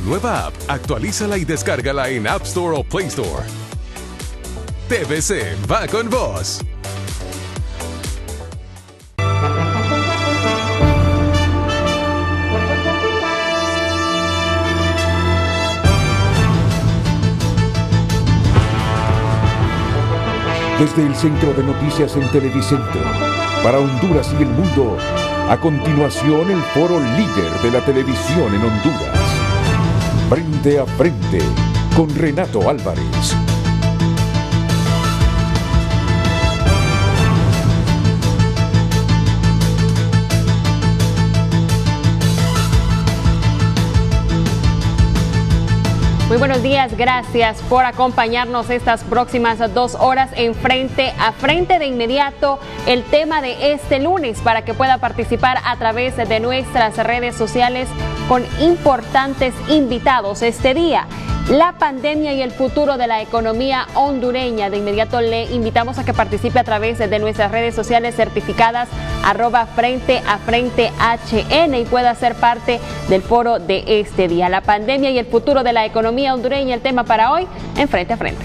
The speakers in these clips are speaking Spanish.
nueva app, actualízala y descárgala en App Store o Play Store. TVC va con vos. Desde el Centro de Noticias en Televicentro, para Honduras y el mundo, a continuación el foro líder de la televisión en Honduras. Frente a frente, con Renato Álvarez. Muy buenos días, gracias por acompañarnos estas próximas 2 horas en Frente a Frente. De inmediato, el tema de este lunes para que pueda participar a través de nuestras redes sociales con importantes invitados este día. La pandemia y el futuro de la economía hondureña. De inmediato le invitamos a que participe a través de nuestras redes sociales certificadas @FrenteAFrenteHN y pueda ser parte del foro de este día. La pandemia y el futuro de la economía hondureña, el tema para hoy en Frente a Frente.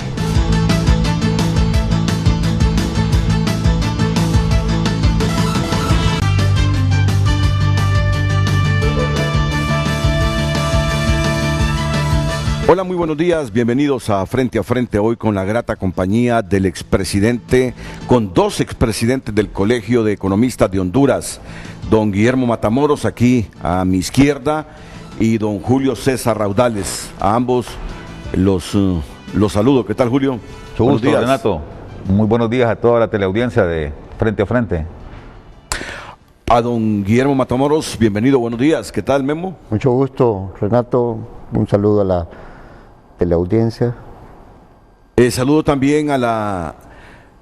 Hola, muy buenos días, bienvenidos a Frente, hoy con la grata compañía del expresidente, con 2 expresidentes del Colegio de Economistas de Honduras, don Guillermo Matamoros aquí a mi izquierda y don Julio César Raudales. A ambos los saludo. ¿Qué tal, Julio? Mucho gusto, Renato. Muy buenos días a toda la teleaudiencia de Frente a Frente. A don Guillermo Matamoros, bienvenido, buenos días. ¿Qué tal, Memo? Mucho gusto, Renato. Un saludo a la teleaudiencia. Saludo también a la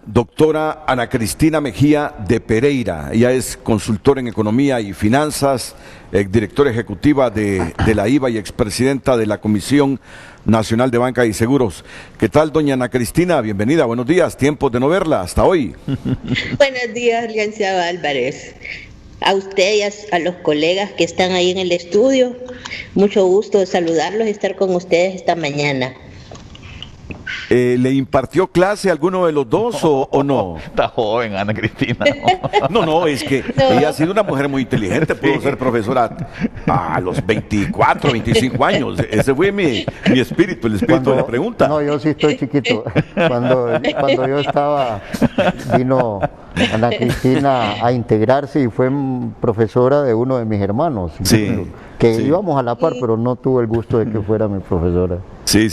doctora Ana Cristina Mejía de Pereira. Ella es consultora en economía y finanzas, directora ejecutiva de la IVA y expresidenta de la Comisión Nacional de Banca y Seguros. ¿Qué tal, doña Ana Cristina? Bienvenida, buenos días. Tiempo de no verla hasta hoy. Buenos días, licenciado Álvarez. A usted y a los colegas que están ahí en el estudio, mucho gusto de saludarlos y estar con ustedes esta mañana. ¿Le impartió clase a alguno de los dos o no? Está joven, Ana Cristina. No, es que ella ha sido una mujer muy inteligente, pudo ser profesora a los 24, 25 años. Ese fue mi espíritu, el espíritu de la pregunta. No, yo sí estoy chiquito. Cuando yo estaba, vino Ana Cristina a integrarse y fue profesora de uno de mis hermanos. Sí, que sí. Íbamos a la par, pero no tuve el gusto de que fuera mi profesora. Sí.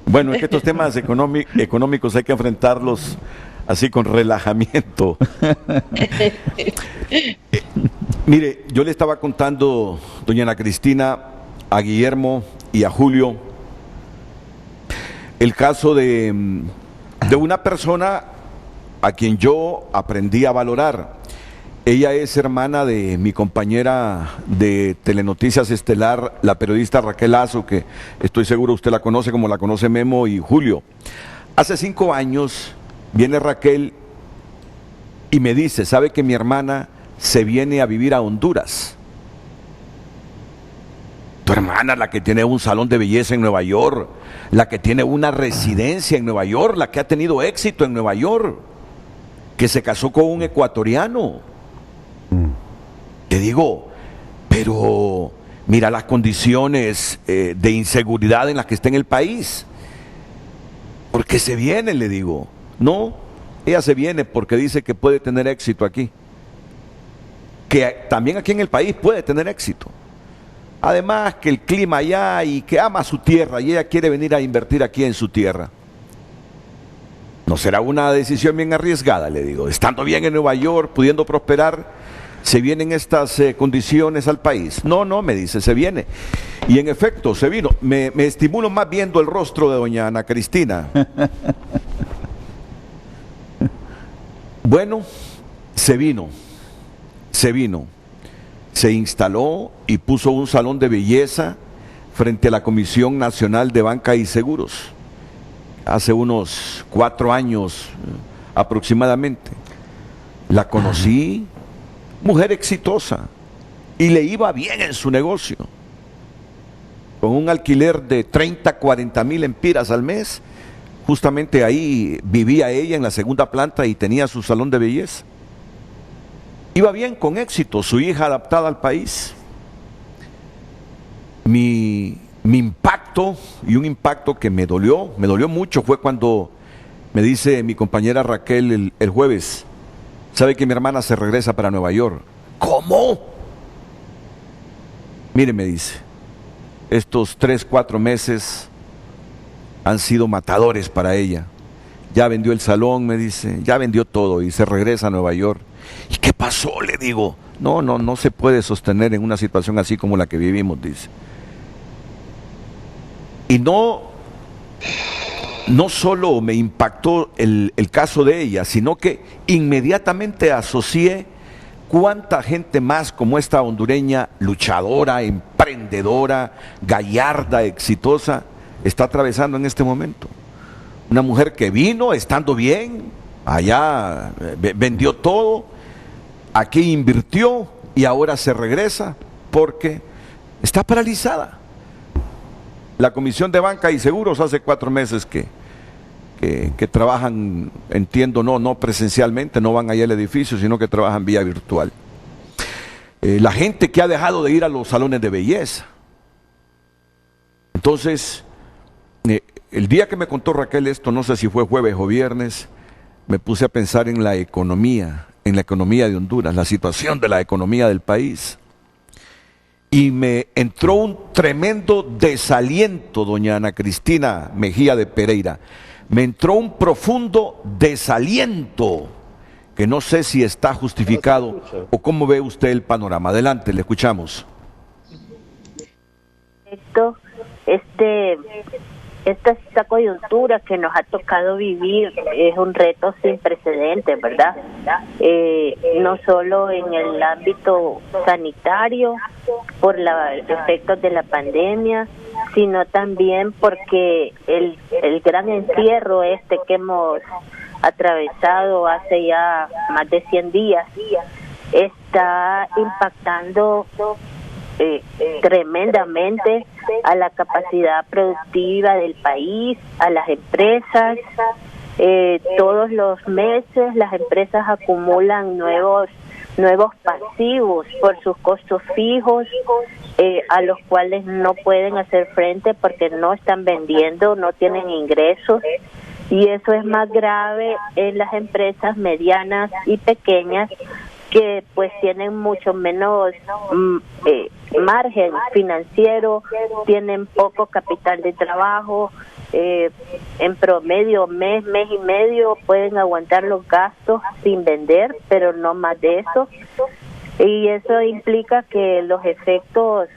Bueno, es que estos temas económicos hay que enfrentarlos así con relajamiento. Mire, yo le estaba contando, doña Ana Cristina, a Guillermo y a Julio, el caso de una persona a quien yo aprendí a valorar. Ella es hermana de mi compañera de Telenoticias Estelar, la periodista Raquel Lazo, que estoy seguro usted la conoce como la conoce Memo y Julio. Hace 5 años viene Raquel y me dice, ¿sabe que mi hermana se viene a vivir a Honduras? Tu hermana, la que tiene un salón de belleza en Nueva York, la que tiene una residencia en Nueva York, la que ha tenido éxito en Nueva York, que se casó con un ecuatoriano. Te digo, pero mira las condiciones de inseguridad en las que está en el país. Porque se viene, le digo. No, ella se viene porque dice que puede tener éxito aquí. Que también aquí en el país puede tener éxito. Además que el clima allá y que ama su tierra y ella quiere venir a invertir aquí en su tierra. ¿No será una decisión bien arriesgada, le digo? Estando bien en Nueva York, pudiendo prosperar, ¿se vienen estas condiciones al país? No, me dice, se viene. Y en efecto, se vino. Me estimulo más viendo el rostro de doña Ana Cristina. Bueno, se vino. Se instaló y puso un salón de belleza frente a la Comisión Nacional de Banca y Seguros. Hace unos 4 años aproximadamente. La conocí, mujer exitosa, y le iba bien en su negocio. con un alquiler de 30, 40 mil empiras al mes. Justamente ahí vivía ella en la segunda planta y tenía su salón de belleza. Iba bien, con éxito, su hija adaptada al país. Mi impacto, y un impacto que me dolió mucho, fue cuando me dice mi compañera Raquel el jueves: ¿sabe que mi hermana se regresa para Nueva York? ¿Cómo? Mire, me dice, estos 3, 4 meses han sido matadores para ella. Ya vendió el salón, me dice, ya vendió todo y se regresa a Nueva York. ¿Y qué pasó? Le digo, no se puede sostener en una situación así como la que vivimos, dice. Y no solo me impactó el caso de ella, sino que inmediatamente asocié cuánta gente más como esta hondureña, luchadora, emprendedora, gallarda, exitosa, está atravesando en este momento. Una mujer que vino estando bien, allá vendió todo, aquí invirtió y ahora se regresa porque está paralizada. La Comisión de Banca y Seguros hace 4 meses que trabajan, entiendo, no presencialmente, no van allá al edificio, sino que trabajan vía virtual. La gente que ha dejado de ir a los salones de belleza. Entonces, el día que me contó Raquel esto, no sé si fue jueves o viernes, me puse a pensar en la economía de Honduras, la situación de la economía del país. Y me entró un tremendo desaliento, doña Ana Cristina Mejía de Pereira. Me entró un profundo desaliento, que no sé si está justificado o cómo ve usted el panorama. Adelante, le escuchamos. Esta coyuntura que nos ha tocado vivir es un reto sin precedentes, ¿verdad? No solo en el ámbito sanitario, por los efectos de la pandemia, sino también porque el gran encierro que hemos atravesado hace ya más de 100 días está impactando tremendamente a la capacidad productiva del país, a las empresas. Todos los meses las empresas acumulan nuevos pasivos por sus costos fijos, a los cuales no pueden hacer frente porque no están vendiendo, no tienen ingresos, y eso es más grave en las empresas medianas y pequeñas, que pues tienen mucho menos margen financiero, tienen poco capital de trabajo, en promedio mes y medio pueden aguantar los gastos sin vender, pero no más de eso, y eso implica que los efectos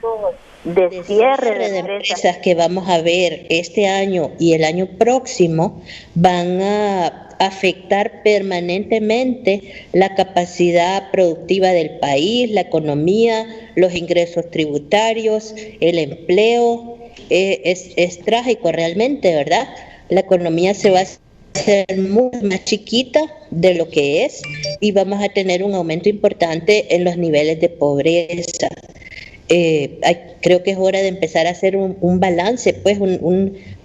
de cierre de empresas que vamos a ver este año y el año próximo van a afectar permanentemente la capacidad productiva del país, la economía, los ingresos tributarios, el empleo. Es trágico realmente, ¿verdad? La economía se va a hacer mucho más chiquita de lo que es y vamos a tener un aumento importante en los niveles de pobreza. Creo que es hora de empezar a hacer un balance, pues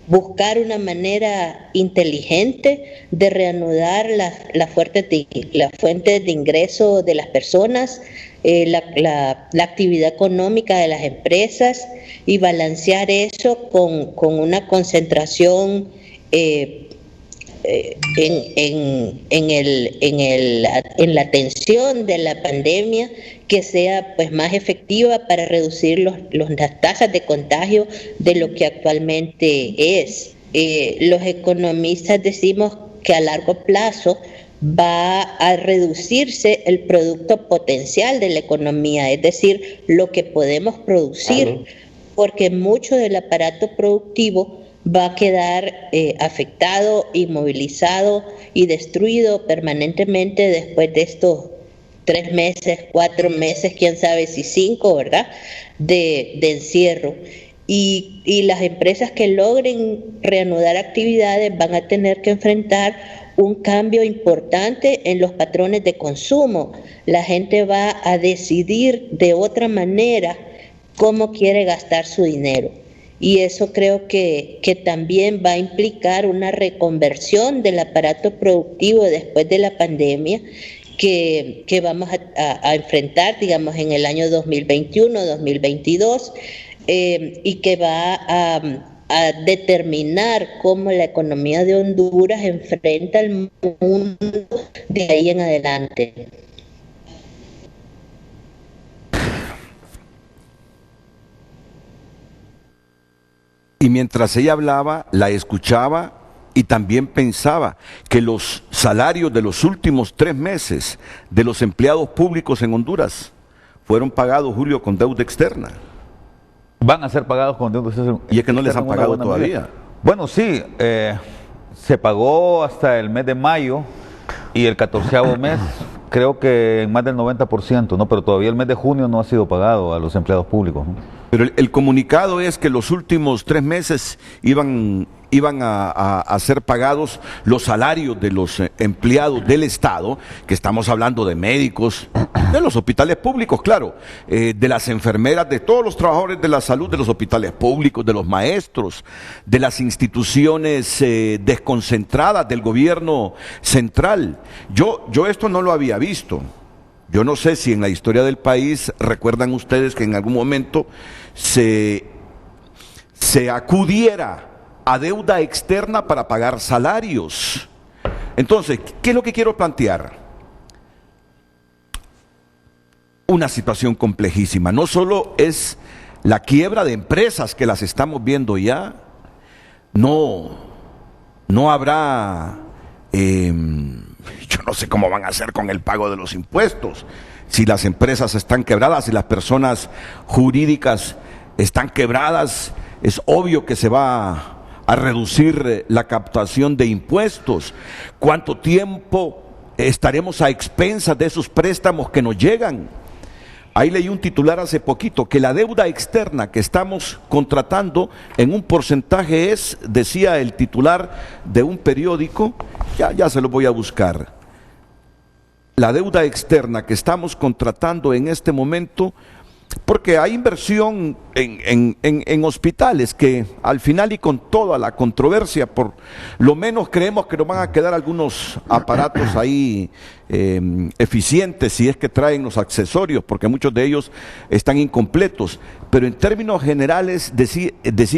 buscar una manera inteligente de reanudar las fuentes de ingreso de las personas, la actividad económica de las empresas, y balancear eso con una concentración en la atención de la pandemia, que sea pues más efectiva para reducir las tasas de contagio de lo que actualmente es. Los economistas decimos que a largo plazo va a reducirse el producto potencial de la economía, es decir, lo que podemos producir, porque mucho del aparato productivo va a quedar afectado, inmovilizado y destruido permanentemente después de estos 3 meses, 4 meses, quién sabe si 5, ¿verdad?, de encierro. Y las empresas que logren reanudar actividades van a tener que enfrentar un cambio importante en los patrones de consumo. La gente va a decidir de otra manera cómo quiere gastar su dinero. y eso creo que también va a implicar una reconversión del aparato productivo después de la pandemia que vamos a enfrentar, digamos, en el año 2021, 2022, y que va a determinar cómo la economía de Honduras enfrenta el mundo de ahí en adelante. Y mientras ella hablaba, la escuchaba y también pensaba que los salarios de los últimos 3 meses de los empleados públicos en Honduras fueron pagados, Julio, con deuda externa. Van a ser pagados con deuda externa. Y es que no les han pagado todavía. Medida. Bueno, sí, se pagó hasta el mes de mayo y el 14º mes, creo que en más del 90%, ¿no? Pero todavía el mes de junio no ha sido pagado a los empleados públicos, ¿no? Pero el comunicado es que los últimos 3 meses iban a ser pagados los salarios de los empleados del Estado, que estamos hablando de médicos, de los hospitales públicos, claro, de las enfermeras, de todos los trabajadores de la salud, de los hospitales públicos, de los maestros, de las instituciones desconcentradas del gobierno central. Yo esto no lo había visto. Yo no sé si en la historia del país recuerdan ustedes que en algún momento se acudiera a deuda externa para pagar salarios. Entonces, ¿qué es lo que quiero plantear? Una situación complejísima. No solo es la quiebra de empresas que las estamos viendo ya, no habrá... yo no sé cómo van a hacer con el pago de los impuestos. Si las empresas están quebradas, si las personas jurídicas están quebradas, es obvio que se va a reducir la captación de impuestos. ¿Cuánto tiempo estaremos a expensas de esos préstamos que nos llegan? Ahí leí un titular hace poquito, que la deuda externa que estamos contratando en un porcentaje es, decía el titular de un periódico, ya se lo voy a buscar. La deuda externa que estamos contratando en este momento, porque hay inversión en hospitales que al final y con toda la controversia, por lo menos creemos que nos van a quedar algunos aparatos ahí eficientes si es que traen los accesorios, porque muchos de ellos están incompletos. Pero en términos generales decía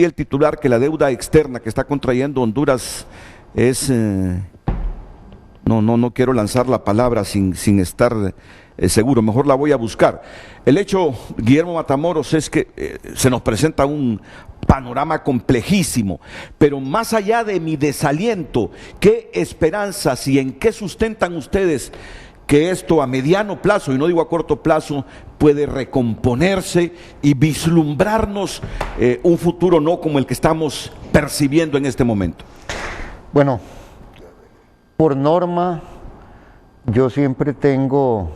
el titular que la deuda externa que está contrayendo Honduras es... No quiero lanzar la palabra sin estar seguro, mejor la voy a buscar. El hecho, Guillermo Matamoros, es que se nos presenta un panorama complejísimo, pero más allá de mi desaliento, ¿qué esperanzas y en qué sustentan ustedes que esto a mediano plazo, y no digo a corto plazo, puede recomponerse y vislumbrarnos un futuro no como el que estamos percibiendo en este momento? Bueno, por norma, yo siempre tengo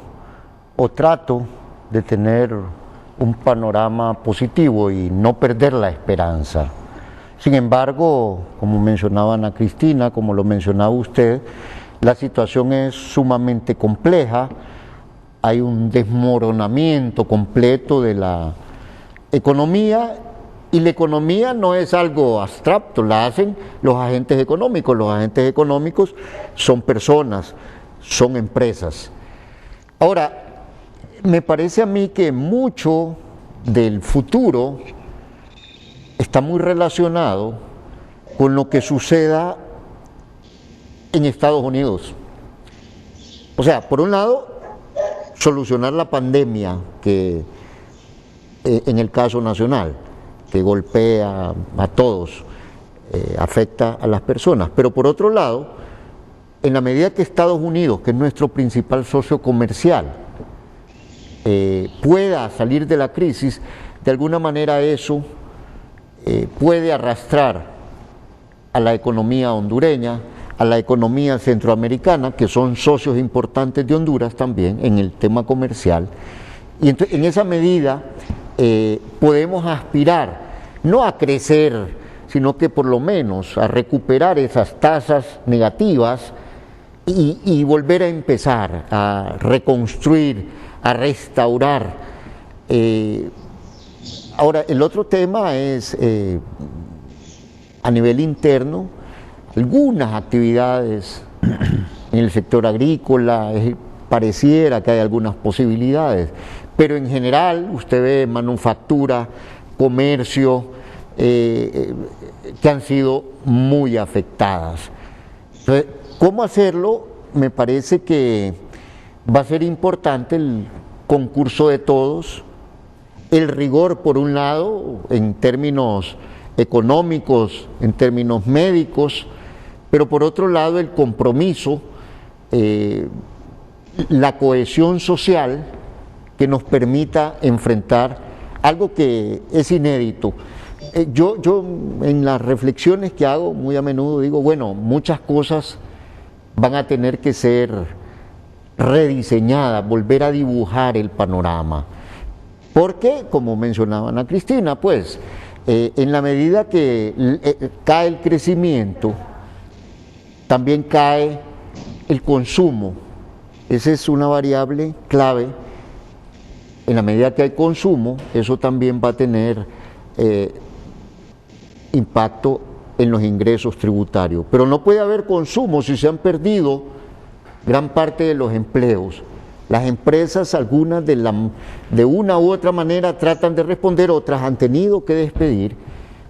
o trato de tener un panorama positivo y no perder la esperanza. Sin embargo, como mencionaba Ana Cristina, como lo mencionaba usted, la situación es sumamente compleja, hay un desmoronamiento completo de la economía. Y la economía no es algo abstracto, la hacen los agentes económicos. Los agentes económicos son personas, son empresas. Ahora, me parece a mí que mucho del futuro está muy relacionado con lo que suceda en Estados Unidos. O sea, por un lado, solucionar la pandemia que en el caso nacional, que golpea a todos, afecta a las personas. Pero por otro lado, en la medida que Estados Unidos, que es nuestro principal socio comercial, pueda salir de la crisis, de alguna manera eso puede arrastrar a la economía hondureña, a la economía centroamericana, que son socios importantes de Honduras también en el tema comercial. Y entonces, en esa medida, podemos aspirar no a crecer, sino que por lo menos a recuperar esas tasas negativas y volver a empezar a reconstruir, a restaurar, Ahora, el otro tema es, a nivel interno, algunas actividades en el sector agrícola, pareciera que hay algunas posibilidades, pero en general usted ve manufactura, comercio, que han sido muy afectadas. Entonces, ¿cómo hacerlo? Me parece que va a ser importante el concurso de todos, el rigor por un lado, en términos económicos, en términos médicos, pero por otro lado el compromiso, la cohesión social que nos permita enfrentar algo que es inédito. Yo en las reflexiones que hago muy a menudo digo, bueno, muchas cosas van a tener que ser rediseñadas, volver a dibujar el panorama. Porque, como mencionaba Ana Cristina, pues, en la medida que cae el crecimiento, también cae el consumo. Esa es una variable clave. En la medida que hay consumo, eso también va a tener impacto en los ingresos tributarios. Pero no puede haber consumo si se han perdido gran parte de los empleos. Las empresas, algunas de una u otra manera tratan de responder, otras han tenido que despedir,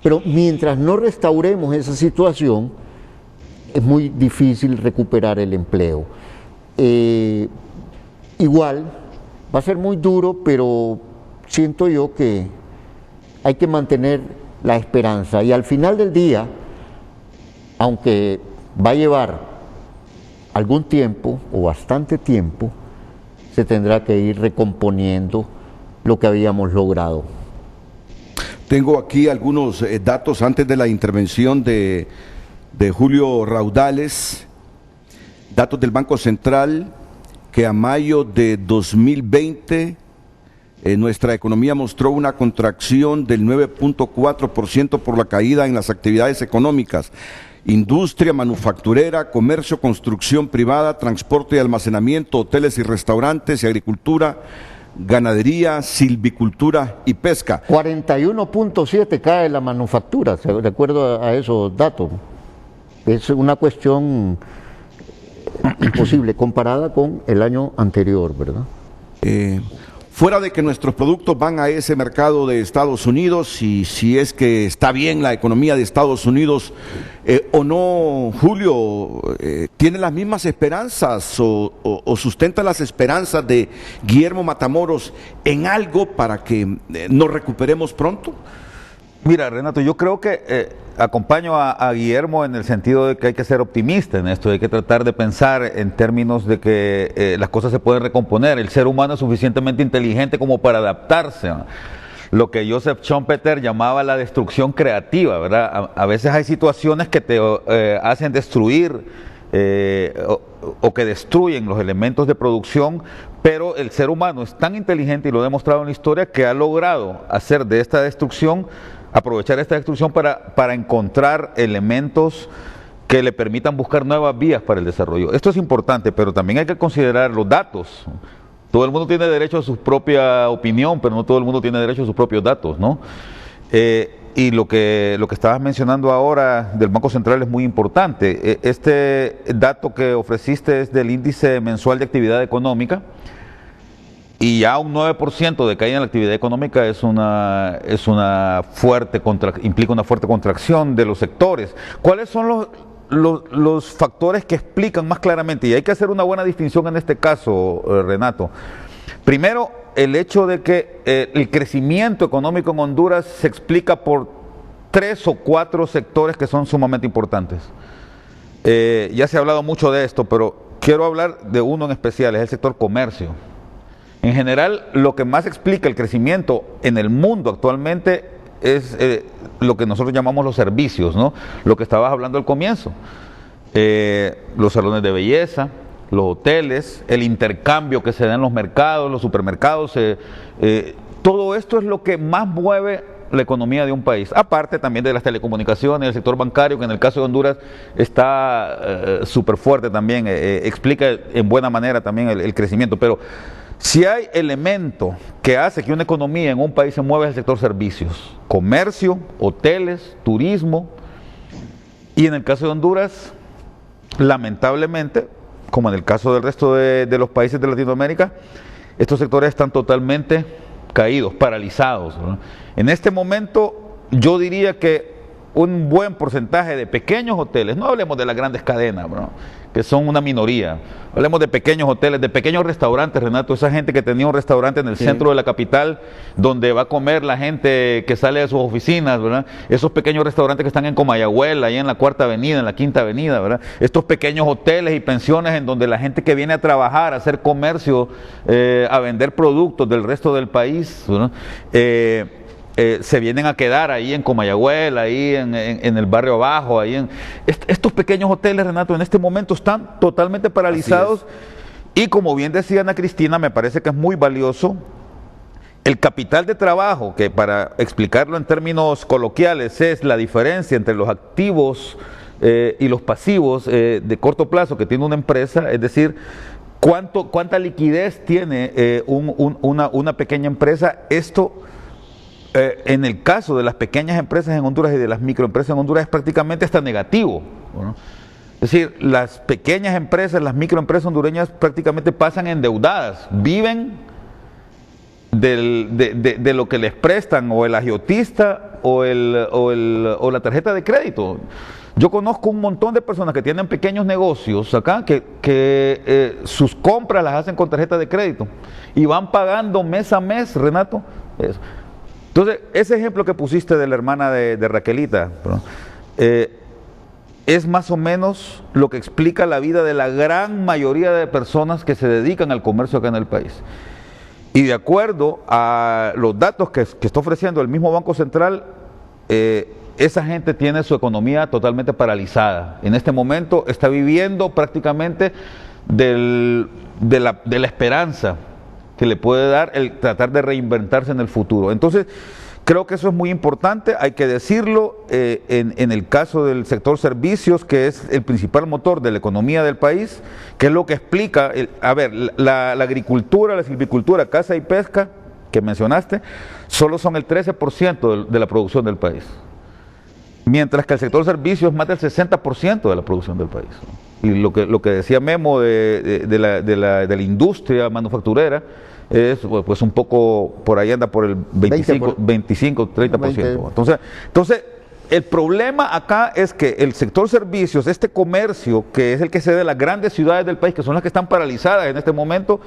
pero mientras no restauremos esa situación, es muy difícil recuperar el empleo. Igual, va a ser muy duro, pero siento yo que hay que mantener la esperanza y al final del día, aunque va a llevar algún tiempo o bastante tiempo, se tendrá que ir recomponiendo lo que habíamos logrado. Tengo aquí algunos datos antes de la intervención de Julio Raudales, datos del Banco Central, que a mayo de 2020 nuestra economía mostró una contracción del 9.4% por la caída en las actividades económicas. Industria, manufacturera, comercio, construcción privada, transporte y almacenamiento, hoteles y restaurantes y agricultura, ganadería, silvicultura y pesca. 41.7 cae la manufactura, de acuerdo a esos datos. Es una cuestión imposible comparada con el año anterior, ¿verdad? Fuera de que nuestros productos van a ese mercado de Estados Unidos, y si es que está bien la economía de Estados Unidos o no, Julio, ¿tiene las mismas esperanzas o sustenta las esperanzas de Guillermo Matamoros en algo para que nos recuperemos pronto? Mira, Renato, yo creo que acompaño a Guillermo en el sentido de que hay que ser optimista en esto, hay que tratar de pensar en términos de que las cosas se pueden recomponer. El ser humano es suficientemente inteligente como para adaptarse. Lo que Joseph Schumpeter llamaba la destrucción creativa, ¿verdad? A veces hay situaciones que te hacen destruir o que destruyen los elementos de producción, pero el ser humano es tan inteligente, y lo ha demostrado en la historia, que ha logrado hacer de esta destrucción, aprovechar esta destrucción para encontrar elementos que le permitan buscar nuevas vías para el desarrollo. Esto es importante, pero también hay que considerar los datos. Todo el mundo tiene derecho a su propia opinión, pero no todo el mundo tiene derecho a sus propios datos, ¿no? Y lo que estabas mencionando ahora del Banco Central es muy importante. Este dato que ofreciste es del índice mensual de actividad económica, y ya un 9% de caída en la actividad económica implica una fuerte contracción de los sectores. ¿Cuáles son los factores que explican más claramente? Y hay que hacer una buena distinción en este caso, Renato. Primero, el hecho de que el crecimiento económico en Honduras se explica por 3 o 4 sectores que son sumamente importantes. Ya se ha hablado mucho de esto, pero quiero hablar de uno en especial, es el sector comercio. En general, lo que más explica el crecimiento en el mundo actualmente es lo que nosotros llamamos los servicios, ¿no? Lo que estabas hablando al comienzo. Los salones de belleza, los hoteles, el intercambio que se da en los mercados, los supermercados, todo esto es lo que más mueve la economía de un país, aparte también de las telecomunicaciones, el sector bancario, que en el caso de Honduras está súper fuerte también, explica en buena manera también el crecimiento, pero Si hay elemento que hace que una economía en un país se mueva es el sector servicios, comercio, hoteles, turismo, y en el caso de Honduras, lamentablemente, como en el caso del resto de los países de Latinoamérica, estos sectores están totalmente caídos, paralizados, ¿no? En este momento, yo diría que un buen porcentaje de pequeños hoteles, no hablemos de las grandes cadenas, ¿no?, que son una minoría, hablemos de pequeños hoteles, de pequeños restaurantes, Renato, esa gente que tenía un restaurante en el centro de la capital, donde va a comer la gente que sale de sus oficinas, ¿verdad? Esos pequeños restaurantes que están en Comayagüela, ahí en la Cuarta Avenida, en la Quinta Avenida, ¿verdad? Estos pequeños hoteles y pensiones en donde la gente que viene a trabajar, a hacer comercio, a vender productos del resto del país, ¿verdad?, se vienen a quedar ahí en Comayagüela, ahí en el barrio abajo, ahí estos pequeños hoteles, Renato, en este momento están totalmente paralizados. Y como bien decía Ana Cristina, me parece que es muy valioso el capital de trabajo, que para explicarlo en términos coloquiales es la diferencia entre los activos y los pasivos de corto plazo que tiene una empresa, es decir, cuánta liquidez tiene una pequeña empresa. Esto, en el caso de las pequeñas empresas en Honduras y de las microempresas en Honduras, es prácticamente hasta negativo, ¿no? Es decir, las pequeñas empresas, las microempresas hondureñas prácticamente pasan endeudadas, viven de lo que les prestan o el agiotista o la tarjeta de crédito. Yo conozco un montón de personas que tienen pequeños negocios acá, que sus compras las hacen con tarjeta de crédito y van pagando mes a mes, Renato, eso. Entonces, ese ejemplo que pusiste de la hermana de Raquelita, es más o menos lo que explica la vida de la gran mayoría de personas que se dedican al comercio acá en el país. Y de acuerdo a los datos que está ofreciendo el mismo Banco Central, esa gente tiene su economía totalmente paralizada. En este momento está viviendo prácticamente de la esperanza que le puede dar el tratar de reinventarse en el futuro. Entonces, creo que eso es muy importante, hay que decirlo, en el caso del sector servicios, que es el principal motor de la economía del país, que es lo que explica, la agricultura, la silvicultura, caza y pesca, que mencionaste, solo son el 13% de la producción del país. Mientras que el sector servicios es más del 60% de la producción del país. Y lo que decía Memo de la industria manufacturera es pues un poco, por ahí anda por el 25-30%. Entonces, el problema acá es que el sector servicios, este comercio, que es el que se da en las grandes ciudades del país, que son las que están paralizadas en este momento,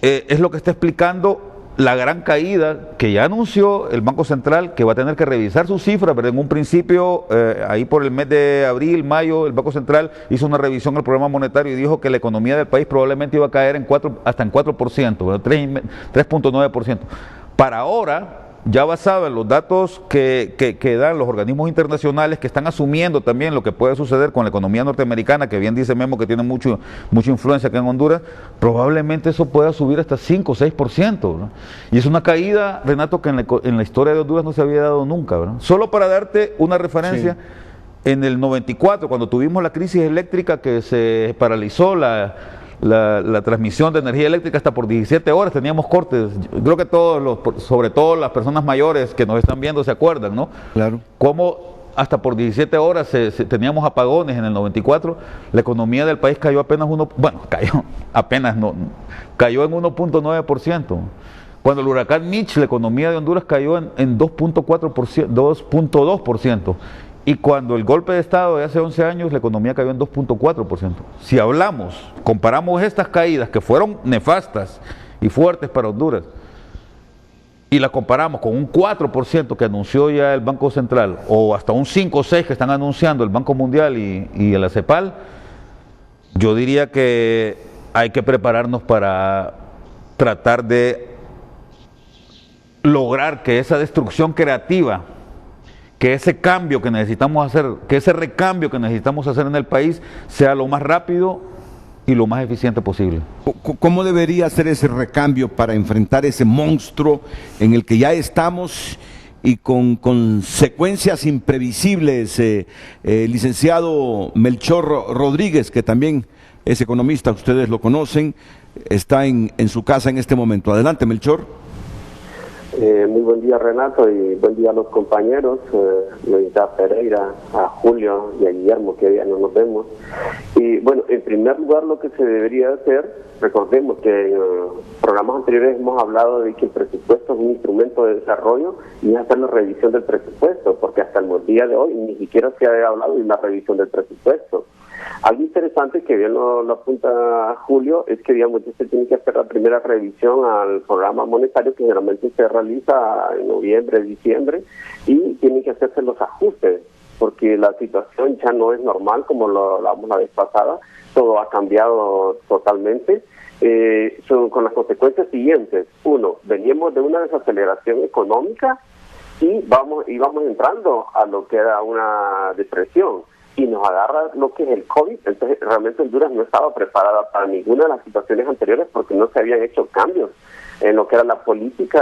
es lo que está explicando la gran caída que ya anunció el Banco Central, que va a tener que revisar sus cifras, pero en un principio, ahí por el mes de abril, mayo, el Banco Central hizo una revisión al programa monetario y dijo que la economía del país probablemente iba a caer hasta en 4%, 3.9%. Para ahora, ya basado en los datos que dan los organismos internacionales, que están asumiendo también lo que puede suceder con la economía norteamericana, que bien dice Memo que tiene mucha influencia acá en Honduras, probablemente eso pueda subir hasta 5 o 6%, ¿no? Y es una caída, Renato, que en la historia de Honduras no se había dado nunca, ¿verdad? Solo para darte una referencia, sí. En el 94, cuando tuvimos la crisis eléctrica, que se paralizó la transmisión de energía eléctrica hasta por 17 horas, teníamos cortes. Yo creo que sobre todo las personas mayores que nos están viendo se acuerdan, ¿no? Claro. Cómo hasta por 17 horas teníamos apagones en el 94, la economía del país cayó apenas cayó en 1.9%. Cuando el huracán Mitch, la economía de Honduras cayó en 2.2%. Y cuando el golpe de Estado de hace 11 años, la economía cayó en 2.4%. Si comparamos estas caídas que fueron nefastas y fuertes para Honduras, y las comparamos con un 4% que anunció ya el Banco Central, o hasta un 5 o 6 que están anunciando el Banco Mundial y la CEPAL, yo diría que hay que prepararnos para tratar de lograr que esa destrucción creativa, que ese cambio que necesitamos hacer, que ese recambio que necesitamos hacer en el país sea lo más rápido y lo más eficiente posible. ¿Cómo debería ser ese recambio para enfrentar ese monstruo en el que ya estamos y con consecuencias imprevisibles? Licenciado Melchor Rodríguez, que también es economista, ustedes lo conocen, está en su casa en este momento. Adelante, Melchor. Muy buen día, Renato, y buen día a los compañeros, a Pereira, a Julio y a Guillermo, que ya no nos vemos. Y bueno, en primer lugar, lo que se debería hacer, recordemos que en programas anteriores hemos hablado de que el presupuesto es un instrumento de desarrollo y es hacer la revisión del presupuesto, porque hasta el día de hoy ni siquiera se ha hablado de una revisión del presupuesto. Algo interesante que bien lo apunta Julio es que, digamos, se tiene que hacer la primera revisión al programa monetario, que generalmente se realiza en noviembre, diciembre, y tienen que hacerse los ajustes, porque la situación ya no es normal como lo hablamos la vez pasada, todo ha cambiado totalmente. Son con las consecuencias siguientes. Uno, veníamos de una desaceleración económica y vamos entrando a lo que era una depresión. Y nos agarra lo que es el COVID. Entonces realmente Honduras no estaba preparada para ninguna de las situaciones anteriores porque no se habían hecho cambios en lo que era la política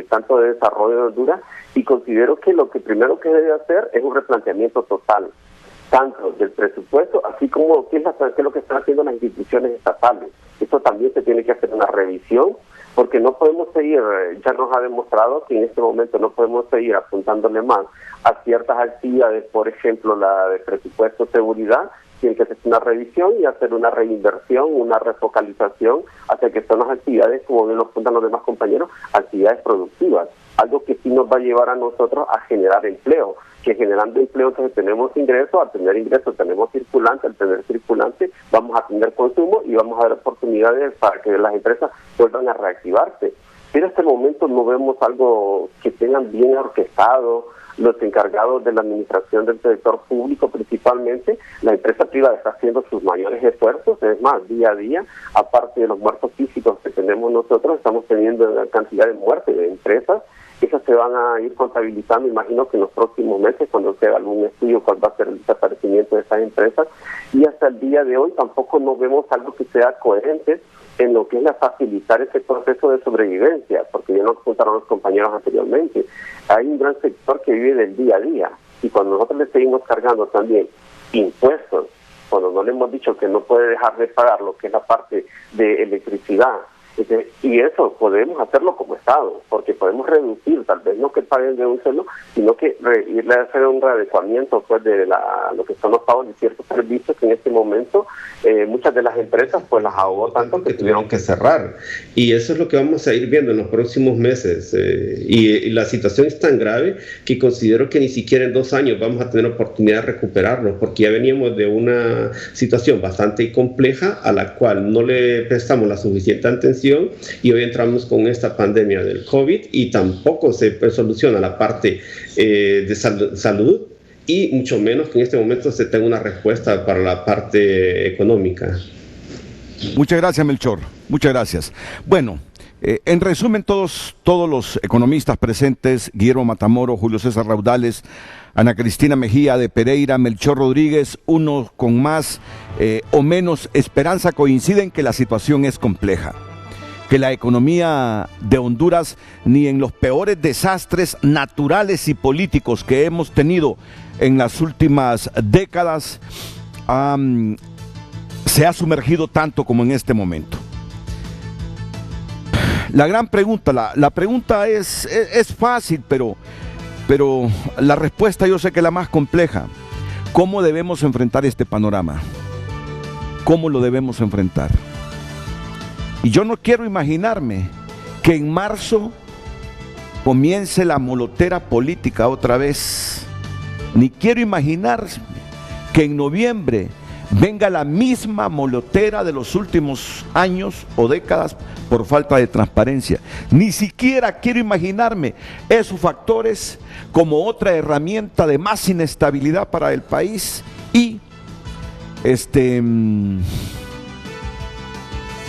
tanto de desarrollo de Honduras, y considero que lo que primero que debe hacer es un replanteamiento total, tanto del presupuesto, así como qué es lo que están haciendo las instituciones estatales. Eso también se tiene que hacer una revisión, porque no podemos seguir, ya nos ha demostrado que en este momento no podemos seguir apuntándole más a ciertas actividades, por ejemplo la de presupuesto seguridad. Tiene que hacer una revisión y hacer una reinversión, una refocalización hacia que son las actividades, como bien lo apuntan los demás compañeros, actividades productivas, algo que sí nos va a llevar a nosotros a generar empleo, que generando empleo entonces tenemos ingresos, al tener ingresos tenemos circulante, al tener circulante vamos a tener consumo y vamos a dar oportunidades para que las empresas vuelvan a reactivarse. Pero en este momento no vemos algo que tengan bien orquestado los encargados de la administración del sector público principalmente. La empresa privada está haciendo sus mayores esfuerzos, es más, día a día, aparte de los muertos físicos que tenemos nosotros, estamos teniendo una cantidad de muertes de empresas. Esas se van a ir contabilizando, imagino que en los próximos meses, cuando se haga algún estudio cuál va a ser el desaparecimiento de esas empresas, y hasta el día de hoy tampoco no vemos algo que sea coherente en lo que es facilitar ese proceso de sobrevivencia, porque ya nos contaron los compañeros anteriormente, hay un gran sector que vive del día a día, y cuando nosotros le seguimos cargando también impuestos, cuando no le hemos dicho que no puede dejar de pagar lo que es la parte de electricidad, y eso podemos hacerlo como Estado, porque podemos reducir, tal vez no que paguen de un solo, sino que irle a hacer un readecuamiento pues de lo que son los pagos de ciertos servicios que en este momento muchas de las empresas pues las ahogó tanto que tuvieron que cerrar. Y eso es lo que vamos a ir viendo en los próximos meses. Y la situación es tan grave que considero que ni siquiera en 2 años vamos a tener oportunidad de recuperarnos, porque ya veníamos de una situación bastante compleja a la cual no le prestamos la suficiente atención, y hoy entramos con esta pandemia del COVID y tampoco se soluciona la parte de salud, y mucho menos que en este momento se tenga una respuesta para la parte económica. Muchas gracias, Melchor. Muchas gracias. Bueno, en resumen, todos los economistas presentes, Guillermo Matamoro, Julio César Raudales, Ana Cristina Mejía de Pereira, Melchor Rodríguez, unos con más o menos esperanza, coinciden que la situación es compleja, que la economía de Honduras, ni en los peores desastres naturales y políticos que hemos tenido en las últimas décadas, se ha sumergido tanto como en este momento. La gran pregunta, la pregunta es fácil, pero la respuesta yo sé que es la más compleja. ¿Cómo debemos enfrentar este panorama? ¿Cómo lo debemos enfrentar? Y yo no quiero imaginarme que en marzo comience la molotera política otra vez. Ni quiero imaginar que en noviembre venga la misma molotera de los últimos años o décadas por falta de transparencia. Ni siquiera quiero imaginarme esos factores como otra herramienta de más inestabilidad para el país y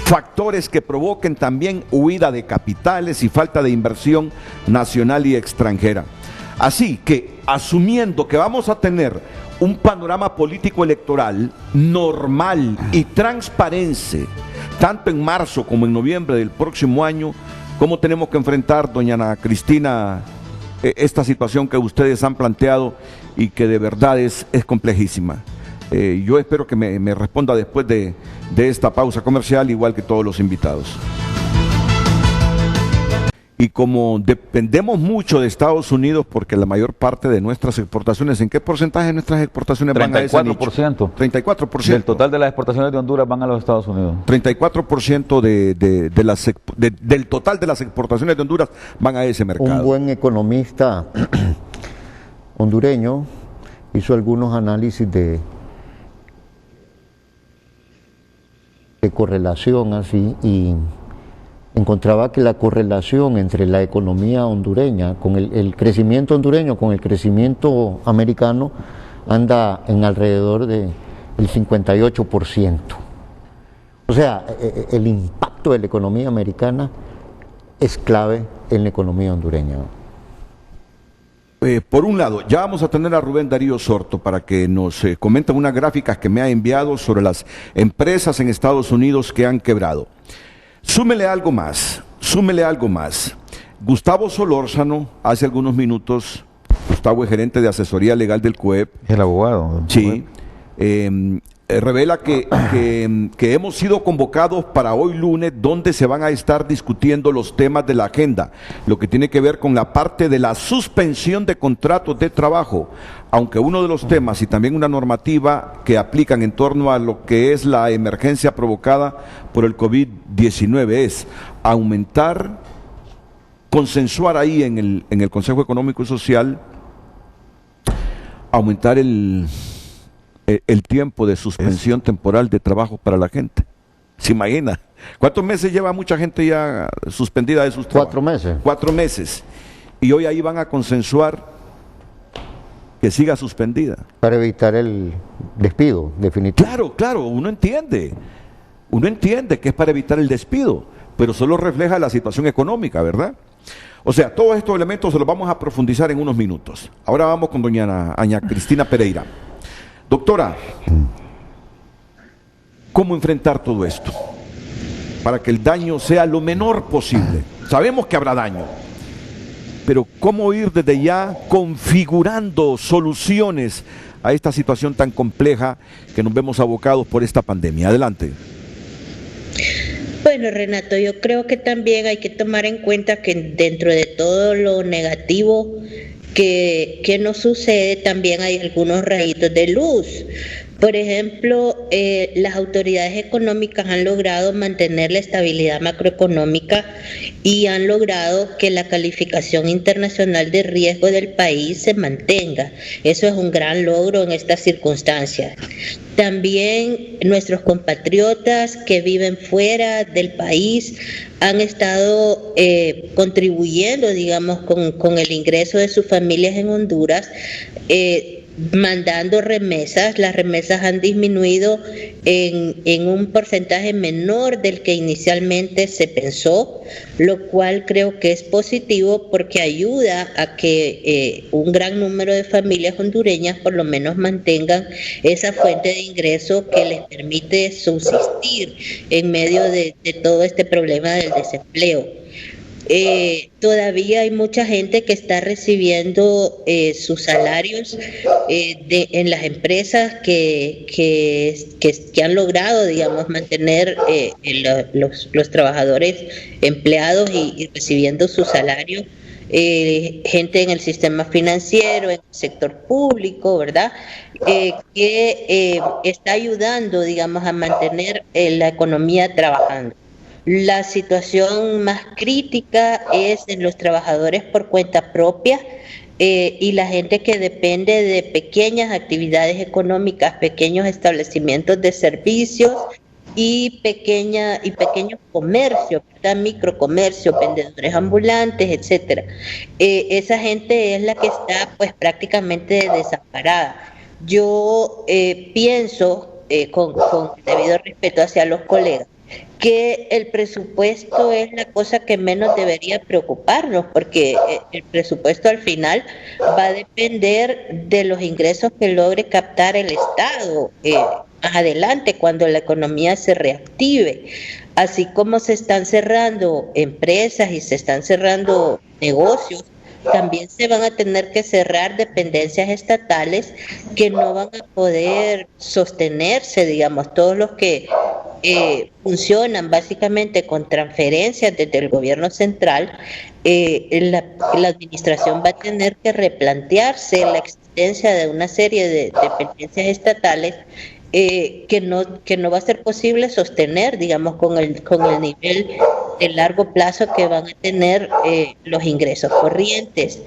factores que provoquen también huida de capitales y falta de inversión nacional y extranjera. Así que, asumiendo que vamos a tener un panorama político electoral normal y transparente, tanto en marzo como en noviembre del próximo año, ¿cómo tenemos que enfrentar, doña Ana Cristina, esta situación que ustedes han planteado y que de verdad es complejísima? Yo espero que me responda después de esta pausa comercial, igual que todos los invitados. Y como dependemos mucho de Estados Unidos, porque la mayor parte de nuestras exportaciones, ¿en qué porcentaje de nuestras exportaciones van a ese nicho? 34%. 34%. Del total de las exportaciones de Honduras van a los Estados Unidos. 34% del total de las exportaciones de Honduras van a ese mercado. Un buen economista hondureño hizo algunos análisis de correlación así y encontraba que la correlación entre la economía hondureña, con el crecimiento hondureño, con el crecimiento americano, anda en alrededor del 58%. O sea, el impacto de la economía americana es clave en la economía hondureña. Por un lado, ya vamos a tener a Rubén Darío Sorto para que nos comente unas gráficas que me ha enviado sobre las empresas en Estados Unidos que han quebrado. Súmele algo más. Gustavo Solórzano, hace algunos minutos, Gustavo es gerente de asesoría legal del COEP. El abogado. Sí. Revela que hemos sido convocados para hoy lunes, donde se van a estar discutiendo los temas de la agenda, lo que tiene que ver con la parte de la suspensión de contratos de trabajo, aunque uno de los temas y también una normativa que aplican en torno a lo que es la emergencia provocada por el COVID-19 es aumentar, consensuar ahí en el Consejo Económico y Social, aumentar el tiempo de suspensión temporal de trabajo para la gente. ¿Se imagina? ¿Cuántos meses lleva mucha gente ya suspendida de sus trabajos? 4 meses. 4 meses. Y hoy ahí van a consensuar que siga suspendida. Para evitar el despido definitivo. Claro, uno entiende que es para evitar el despido, pero solo refleja la situación económica, ¿verdad? O sea, todos estos elementos se los vamos a profundizar en unos minutos. Ahora vamos con doña Ana Cristina Pereira. Doctora, ¿cómo enfrentar todo esto? Para que el daño sea lo menor posible. Sabemos que habrá daño, pero ¿cómo ir desde ya configurando soluciones a esta situación tan compleja que nos vemos abocados por esta pandemia? Adelante. Bueno, Renato, yo creo que también hay que tomar en cuenta que dentro de todo lo negativo que nos sucede, también hay algunos rayitos de luz. Por ejemplo, las autoridades económicas han logrado mantener la estabilidad macroeconómica y han logrado que la calificación internacional de riesgo del país se mantenga. Eso es un gran logro en estas circunstancias. También nuestros compatriotas que viven fuera del país han estado contribuyendo, digamos, con el ingreso de sus familias en Honduras, mandando remesas. Las remesas han disminuido en un porcentaje menor del que inicialmente se pensó, lo cual creo que es positivo porque ayuda a que un gran número de familias hondureñas por lo menos mantengan esa fuente de ingreso que les permite subsistir en medio de todo este problema del desempleo. Todavía hay mucha gente que está recibiendo sus salarios en las empresas que han logrado, digamos, mantener los trabajadores empleados y recibiendo su salario. Gente en el sistema financiero, en el sector público, ¿verdad? Que está ayudando, digamos, a mantener la economía trabajando. La situación más crítica es en los trabajadores por cuenta propia y la gente que depende de pequeñas actividades económicas, pequeños establecimientos de servicios y pequeños comercios, microcomercios, vendedores ambulantes, etcétera. Esa gente es la que está pues prácticamente desamparada. Yo pienso, con debido respeto hacia los colegas, que el presupuesto es la cosa que menos debería preocuparnos, porque el presupuesto al final va a depender de los ingresos que logre captar el Estado más adelante, cuando la economía se reactive. Así como se están cerrando empresas y se están cerrando negocios, también se van a tener que cerrar dependencias estatales que no van a poder sostenerse, digamos, todos los que funcionan básicamente con transferencias desde el gobierno central. La administración va a tener que replantearse la existencia de una serie de dependencias estatales que no va a ser posible sostener, digamos, con el nivel de largo plazo que van a tener los ingresos corrientes.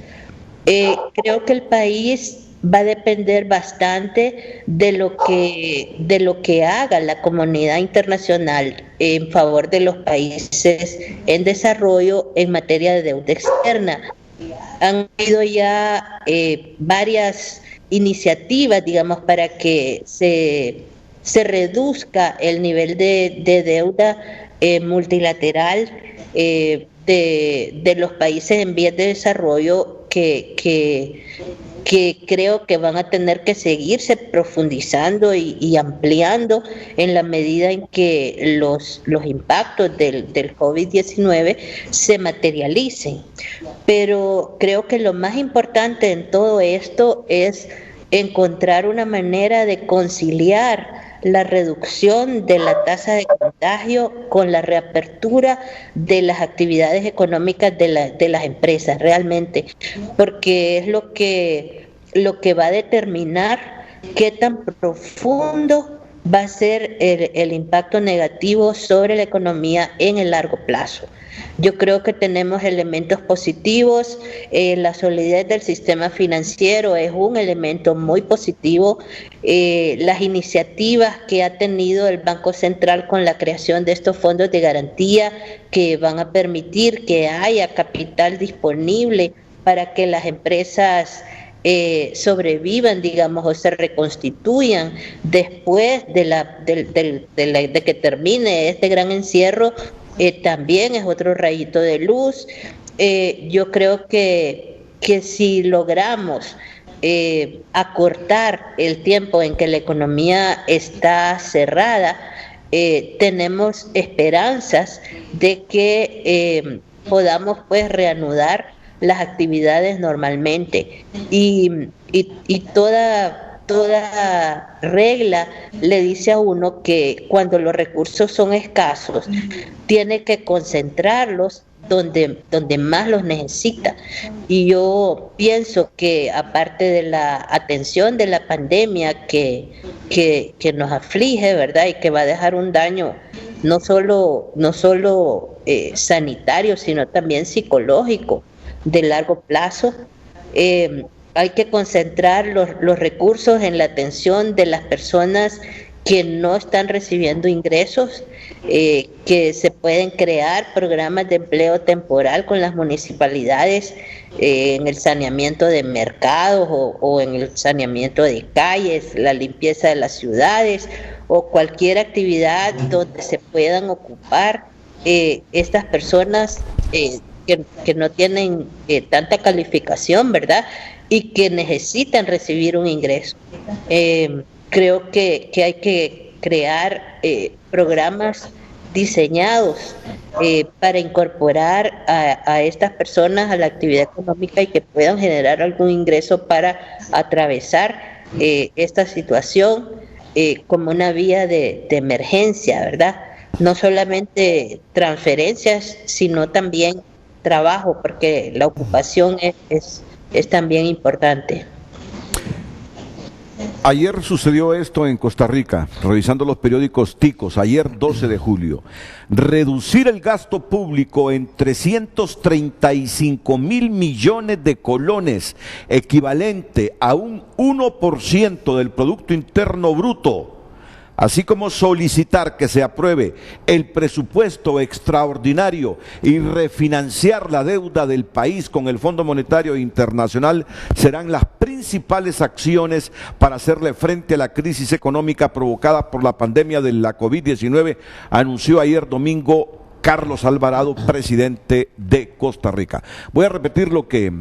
Creo que el país va a depender bastante de lo que haga la comunidad internacional en favor de los países en desarrollo en materia de deuda externa. Han habido ya varias iniciativas, digamos, para que se reduzca el nivel de deuda multilateral de los países en vías de desarrollo que creo que van a tener que seguirse profundizando y ampliando en la medida en que los impactos del COVID-19 se materialicen. Pero creo que lo más importante en todo esto es encontrar una manera de conciliar la reducción de la tasa de contagio con la reapertura de las actividades económicas de las empresas realmente, porque es lo que va a determinar qué tan profundo va a ser el impacto negativo sobre la economía en el largo plazo. Yo creo que tenemos elementos positivos. La solidez del sistema financiero es un elemento muy positivo. Las iniciativas que ha tenido el Banco Central con la creación de estos fondos de garantía que van a permitir que haya capital disponible para que las empresas sobrevivan, digamos, o se reconstituyan después de que termine este gran encierro, también es otro rayito de luz. Yo creo que si logramos acortar el tiempo en que la economía está cerrada, tenemos esperanzas de que podamos pues reanudar las actividades normalmente y toda regla le dice a uno que cuando los recursos son escasos tiene que concentrarlos donde más los necesita. Y yo pienso que aparte de la atención de la pandemia que nos aflige, ¿verdad? Y que va a dejar un daño no solo sanitario, sino también psicológico de largo plazo, hay que concentrar los recursos en la atención de las personas que no están recibiendo ingresos, que se pueden crear programas de empleo temporal con las municipalidades en el saneamiento de mercados o en el saneamiento de calles, la limpieza de las ciudades o cualquier actividad donde se puedan ocupar estas personas que no tienen tanta calificación, ¿verdad? Y que necesitan recibir un ingreso. Creo que hay que crear programas diseñados para incorporar a estas personas a la actividad económica y que puedan generar algún ingreso para atravesar esta situación como una vía de emergencia, ¿verdad? No solamente transferencias, sino también trabajo, porque la ocupación es también importante. Ayer sucedió esto en Costa Rica, revisando los periódicos ticos, ayer 12 de julio. Reducir el gasto público en 335,000 millones de colones, equivalente a un 1% del Producto Interno Bruto, así como solicitar que se apruebe el presupuesto extraordinario y refinanciar la deuda del país con el Fondo Monetario Internacional, serán las principales acciones para hacerle frente a la crisis económica provocada por la pandemia de la COVID-19, anunció ayer domingo Carlos Alvarado, presidente de Costa Rica. Voy a repetir lo que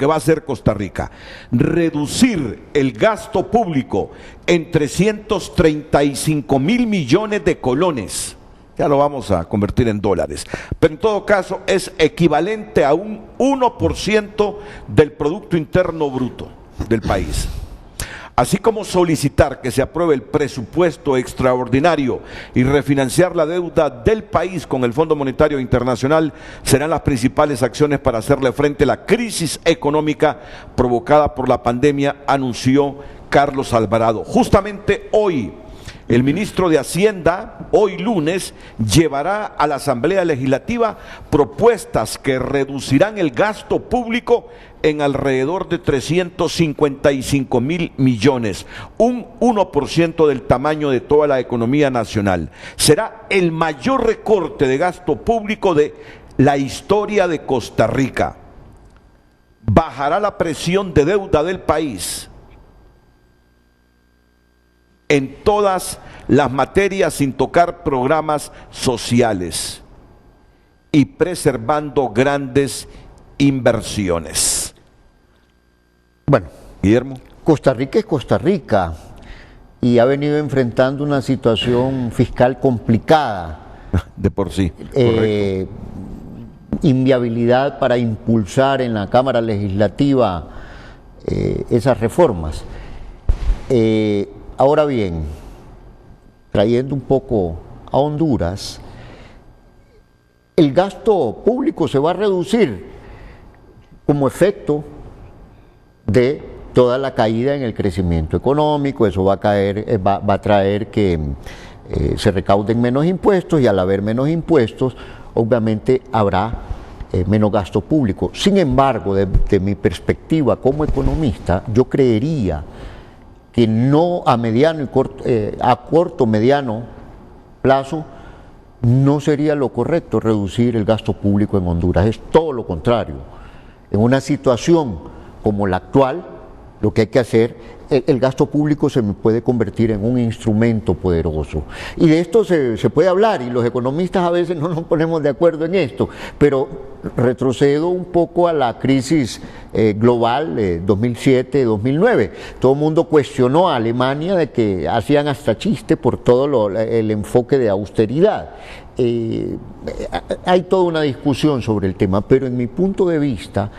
va a hacer Costa Rica: reducir el gasto público en 335,000 millones de colones, Ya lo vamos a convertir en dólares. Pero en todo caso es equivalente a un 1% del Producto Interno Bruto del país. Así como solicitar que se apruebe el presupuesto extraordinario y refinanciar la deuda del país con el Fondo Monetario Internacional serán las principales acciones para hacerle frente a la crisis económica provocada por la pandemia, anunció Carlos Alvarado. Justamente hoy, el ministro de Hacienda, hoy lunes, llevará a la Asamblea Legislativa propuestas que reducirán el gasto público en alrededor de 355.000 millones, un 1% del tamaño de toda la economía nacional. Será el mayor recorte de gasto público de la historia de Costa Rica. Bajará la presión de deuda del país en todas las materias sin tocar programas sociales y preservando grandes inversiones. Bueno, Guillermo. Costa Rica es Costa Rica y ha venido enfrentando una situación fiscal complicada. De por sí, correcto. Inviabilidad para impulsar en la Cámara Legislativa esas reformas. Ahora bien, trayendo un poco a Honduras, el gasto público se va a reducir como efecto de toda la caída en el crecimiento económico. Eso va a traer que se recauden menos impuestos, y al haber menos impuestos, obviamente habrá menos gasto público. Sin embargo, de mi perspectiva como economista, yo creería que no a mediano y corto mediano plazo no sería lo correcto reducir el gasto público en Honduras. Es todo lo contrario. En una situación como la actual, lo que hay que hacer, el gasto público se puede convertir en un instrumento poderoso. Y de esto se puede hablar, y los economistas a veces no nos ponemos de acuerdo en esto, pero retrocedo un poco a la crisis global de 2007-2009. Todo el mundo cuestionó a Alemania de que hacían hasta chiste por todo el enfoque de austeridad. Hay toda una discusión sobre el tema, pero en mi punto de vista,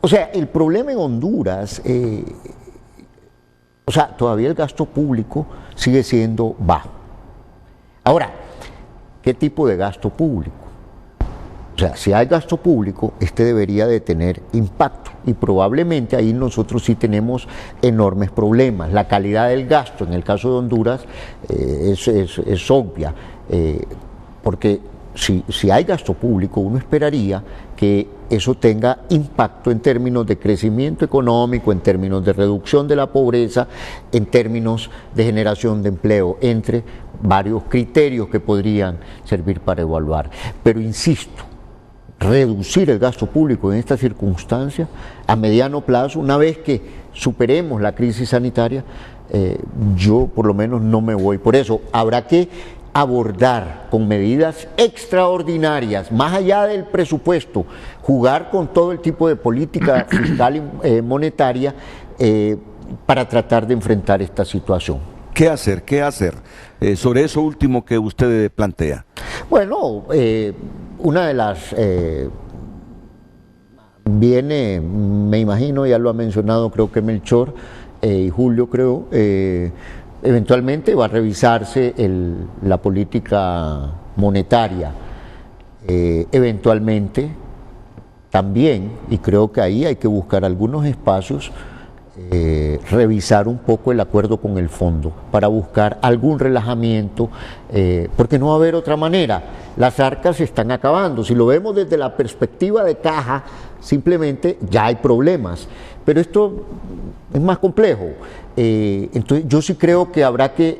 o sea, el problema en Honduras, todavía el gasto público sigue siendo bajo. Ahora, ¿qué tipo de gasto público? O sea, si hay gasto público, este debería de tener impacto, y probablemente ahí nosotros sí tenemos enormes problemas. La calidad del gasto, en el caso de Honduras, es obvia, porque si hay gasto público, uno esperaría que eso tenga impacto en términos de crecimiento económico, en términos de reducción de la pobreza, en términos de generación de empleo, entre varios criterios que podrían servir para evaluar. Pero insisto, reducir el gasto público en esta circunstancia a mediano plazo, una vez que superemos la crisis sanitaria, yo por lo menos no me voy. Por eso habrá que abordar con medidas extraordinarias, más allá del presupuesto, jugar con todo el tipo de política fiscal y monetaria para tratar de enfrentar esta situación. ¿Qué hacer? ¿Qué hacer? Sobre eso último que usted plantea. Bueno, una de las... viene, me imagino, ya lo ha mencionado creo que Melchor y Julio, creo, eventualmente va a revisarse la política monetaria. Eventualmente también, y creo que ahí hay que buscar algunos espacios, revisar un poco el acuerdo con el fondo para buscar algún relajamiento, porque no va a haber otra manera. Las arcas se están acabando. Si lo vemos desde la perspectiva de caja, simplemente ya hay problemas, pero esto es más complejo. Entonces yo sí creo que habrá que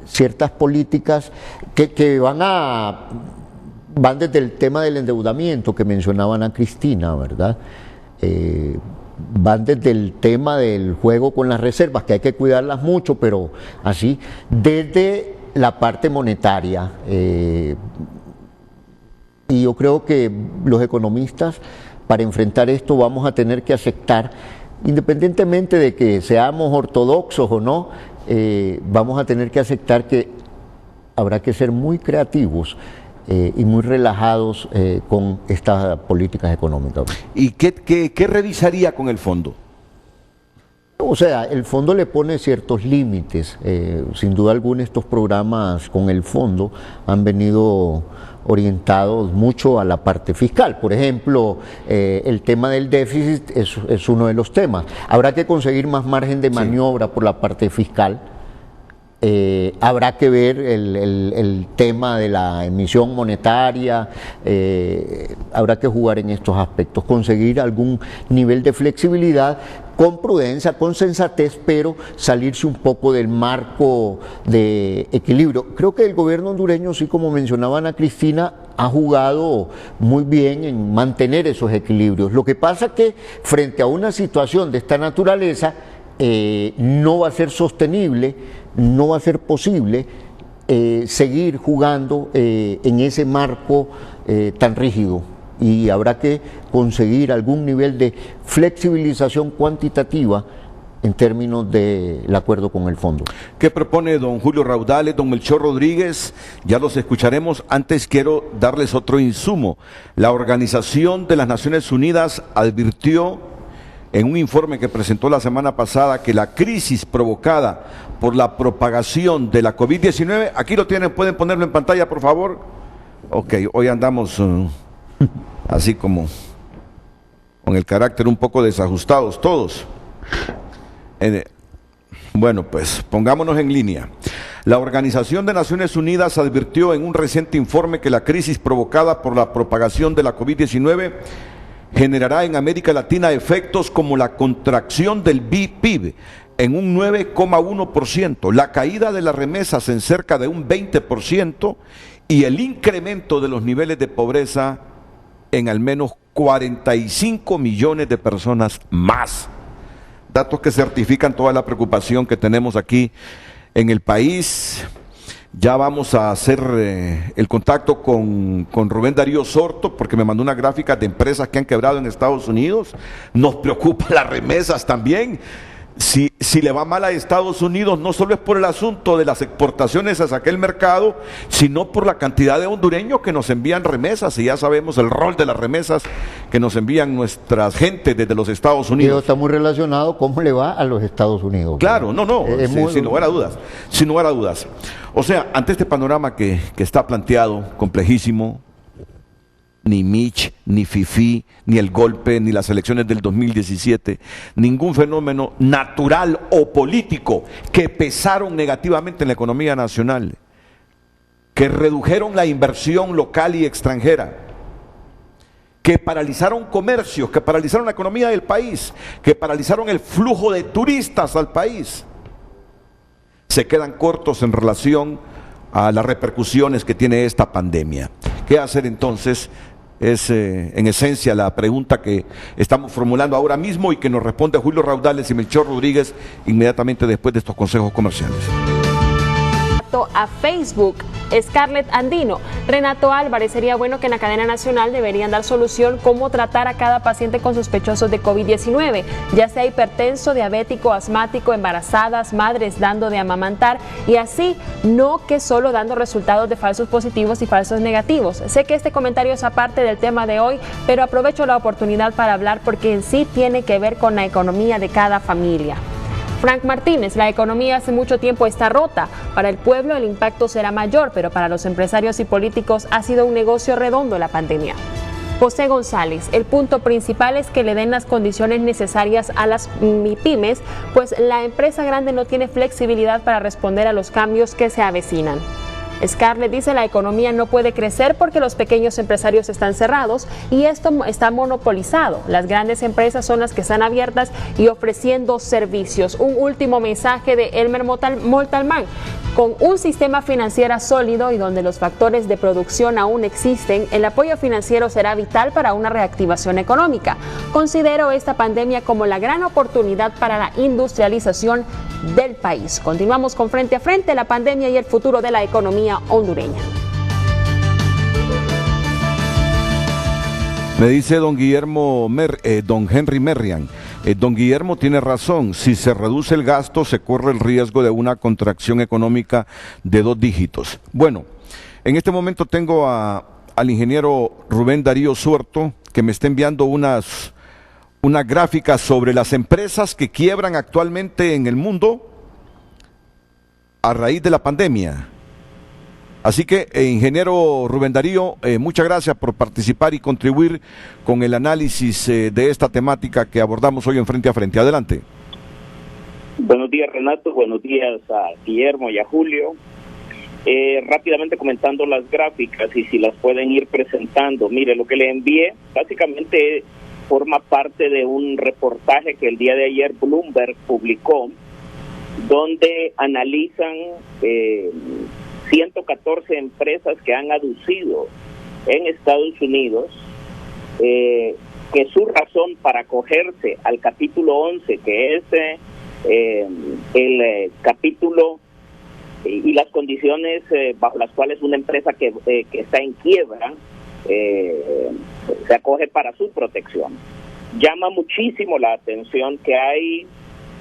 ciertas políticas que van desde el tema del endeudamiento que mencionaban a Cristina, ¿verdad? Van desde el tema del juego con las reservas, que hay que cuidarlas mucho, pero así, desde la parte monetaria. Y yo creo que los economistas, para enfrentar esto, vamos a tener que aceptar, independientemente de que seamos ortodoxos o no, vamos a tener que aceptar que habrá que ser muy creativos y muy relajados con estas políticas económicas. ¿Y qué revisaría con el fondo? O sea, el fondo le pone ciertos límites. Sin duda alguna estos programas con el fondo han venido orientados mucho a la parte fiscal. Por ejemplo, el tema del déficit es uno de los temas. Habrá que conseguir más margen de maniobra por la parte fiscal. Habrá que ver el tema de la emisión monetaria, habrá que jugar en estos aspectos, conseguir algún nivel de flexibilidad con prudencia, con sensatez, pero salirse un poco del marco de equilibrio. Creo que el gobierno hondureño, sí, como mencionaba Ana Cristina, ha jugado muy bien en mantener esos equilibrios. Lo que pasa que frente a una situación de esta naturaleza, no va a ser sostenible, no va a ser posible seguir jugando en ese marco tan rígido, y habrá que conseguir algún nivel de flexibilización cuantitativa en términos del acuerdo con el fondo. ¿Qué propone don Julio Raudales, don Melchor Rodríguez? Ya los escucharemos. Antes quiero darles otro insumo. La Organización de las Naciones Unidas advirtió en un informe que presentó la semana pasada que la crisis provocada por la propagación de la COVID-19, aquí lo tienen, pueden ponerlo en pantalla por favor. Ok, hoy andamos así como con el carácter un poco desajustados todos. Bueno, pues pongámonos en línea. La Organización de Naciones Unidas advirtió en un reciente informe que la crisis provocada por la propagación de la COVID-19 generará en América Latina efectos como la contracción del PIB en un 9,1%, la caída de las remesas en cerca de un 20% y el incremento de los niveles de pobreza en al menos 45 millones de personas más. Datos que certifican toda la preocupación que tenemos aquí en el país. Ya vamos a hacer el contacto con Rubén Darío Sorto, porque me mandó una gráfica de empresas que han quebrado en Estados Unidos. Nos preocupan las remesas también. Si le va mal a Estados Unidos, no solo es por el asunto de las exportaciones hacia aquel mercado, sino por la cantidad de hondureños que nos envían remesas, y ya sabemos el rol de las remesas que nos envían nuestras gentes desde los Estados Unidos. Pero está muy relacionado cómo le va a los Estados Unidos. Claro, sin lugar a dudas, sin lugar a dudas. O sea, ante este panorama que está planteado, complejísimo, ni Mitch, ni Fifi, ni el golpe, ni las elecciones del 2017, ningún fenómeno natural o político que pesaron negativamente en la economía nacional, que redujeron la inversión local y extranjera, que paralizaron comercios, que paralizaron la economía del país, que paralizaron el flujo de turistas al país, se quedan cortos en relación a las repercusiones que tiene esta pandemia. ¿Qué hacer entonces? Es en esencia la pregunta que estamos formulando ahora mismo y que nos responde Julio Raudales y Melchor Rodríguez inmediatamente después de estos consejos comerciales. A Facebook, Scarlett Andino. Renato Álvarez, sería bueno que en la cadena nacional deberían dar solución cómo tratar a cada paciente con sospechosos de COVID-19, ya sea hipertenso, diabético, asmático, embarazadas, madres dando de amamantar, y así, no que solo dando resultados de falsos positivos y falsos negativos. Sé que este comentario es aparte del tema de hoy, pero aprovecho la oportunidad para hablar porque en sí tiene que ver con la economía de cada familia. Frank Martínez, la economía hace mucho tiempo está rota. Para el pueblo el impacto será mayor, pero para los empresarios y políticos ha sido un negocio redondo la pandemia. José González, el punto principal es que le den las condiciones necesarias a las MIPYMES, pues la empresa grande no tiene flexibilidad para responder a los cambios que se avecinan. Scarlett dice la economía no puede crecer porque los pequeños empresarios están cerrados y esto está monopolizado. Las grandes empresas son las que están abiertas y ofreciendo servicios. Un último mensaje de Elmer Moltalmán. Con un sistema financiero sólido y donde los factores de producción aún existen, el apoyo financiero será vital para una reactivación económica. Considero esta pandemia como la gran oportunidad para la industrialización del país. Continuamos con Frente a Frente, la pandemia y el futuro de la economía hondureña. Me dice don Henry Merriam, Don Guillermo tiene razón, si se reduce el gasto se corre el riesgo de una contracción económica de 2 dígitos. Bueno, en este momento tengo al ingeniero Rubén Darío Suerto, que me está enviando unas gráficas sobre las empresas que quiebran actualmente en el mundo a raíz de la pandemia. Así que, ingeniero Rubén Darío, muchas gracias por participar y contribuir con el análisis de esta temática que abordamos hoy en Frente a Frente. Adelante. Buenos días, Renato. Buenos días a Guillermo y a Julio. Rápidamente comentando las gráficas y si las pueden ir presentando. Mire, lo que le envié básicamente forma parte de un reportaje que el día de ayer Bloomberg publicó, donde analizan 114 empresas que han aducido en Estados Unidos que su razón para acogerse al capítulo 11, que es el capítulo y las condiciones bajo las cuales una empresa que está en quiebra se acoge para su protección. Llama muchísimo la atención que hay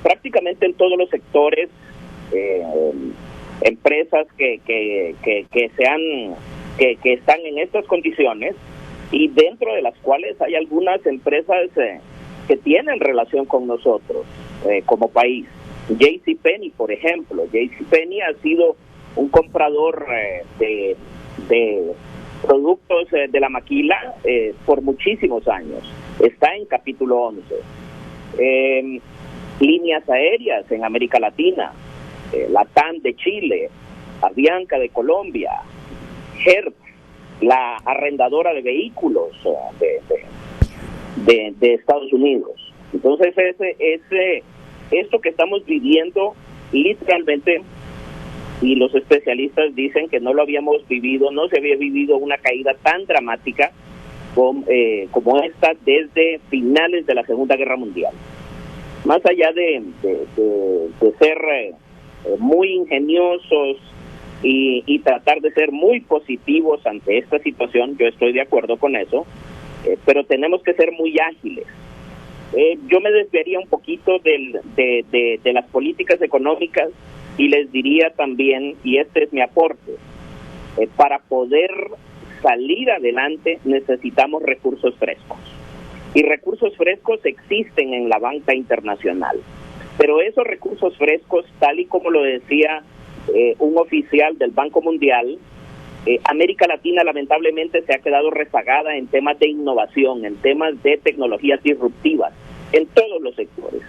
prácticamente en todos los sectores empresas que están en estas condiciones, y dentro de las cuales hay algunas empresas que tienen relación con nosotros como país. JCPenney, por ejemplo. JCPenney ha sido un comprador de productos de la maquila por muchísimos años. Está en capítulo 11. Líneas aéreas en América Latina, la TAN de Chile, Avianca de Colombia, Hertz, la arrendadora de vehículos de Estados Unidos. Entonces esto que estamos viviendo literalmente, y los especialistas dicen que no lo habíamos vivido, no se había vivido una caída tan dramática como esta desde finales de la Segunda Guerra Mundial. Más allá de ser muy ingeniosos y tratar de ser muy positivos ante esta situación, yo estoy de acuerdo con eso, pero tenemos que ser muy ágiles. Yo me desviaría un poquito de las políticas económicas y les diría también, y este es mi aporte, para poder salir adelante necesitamos recursos frescos. Y recursos frescos existen en la banca internacional. Pero esos recursos frescos, tal y como lo decía un oficial del Banco Mundial, América Latina lamentablemente se ha quedado rezagada en temas de innovación, en temas de tecnologías disruptivas, en todos los sectores.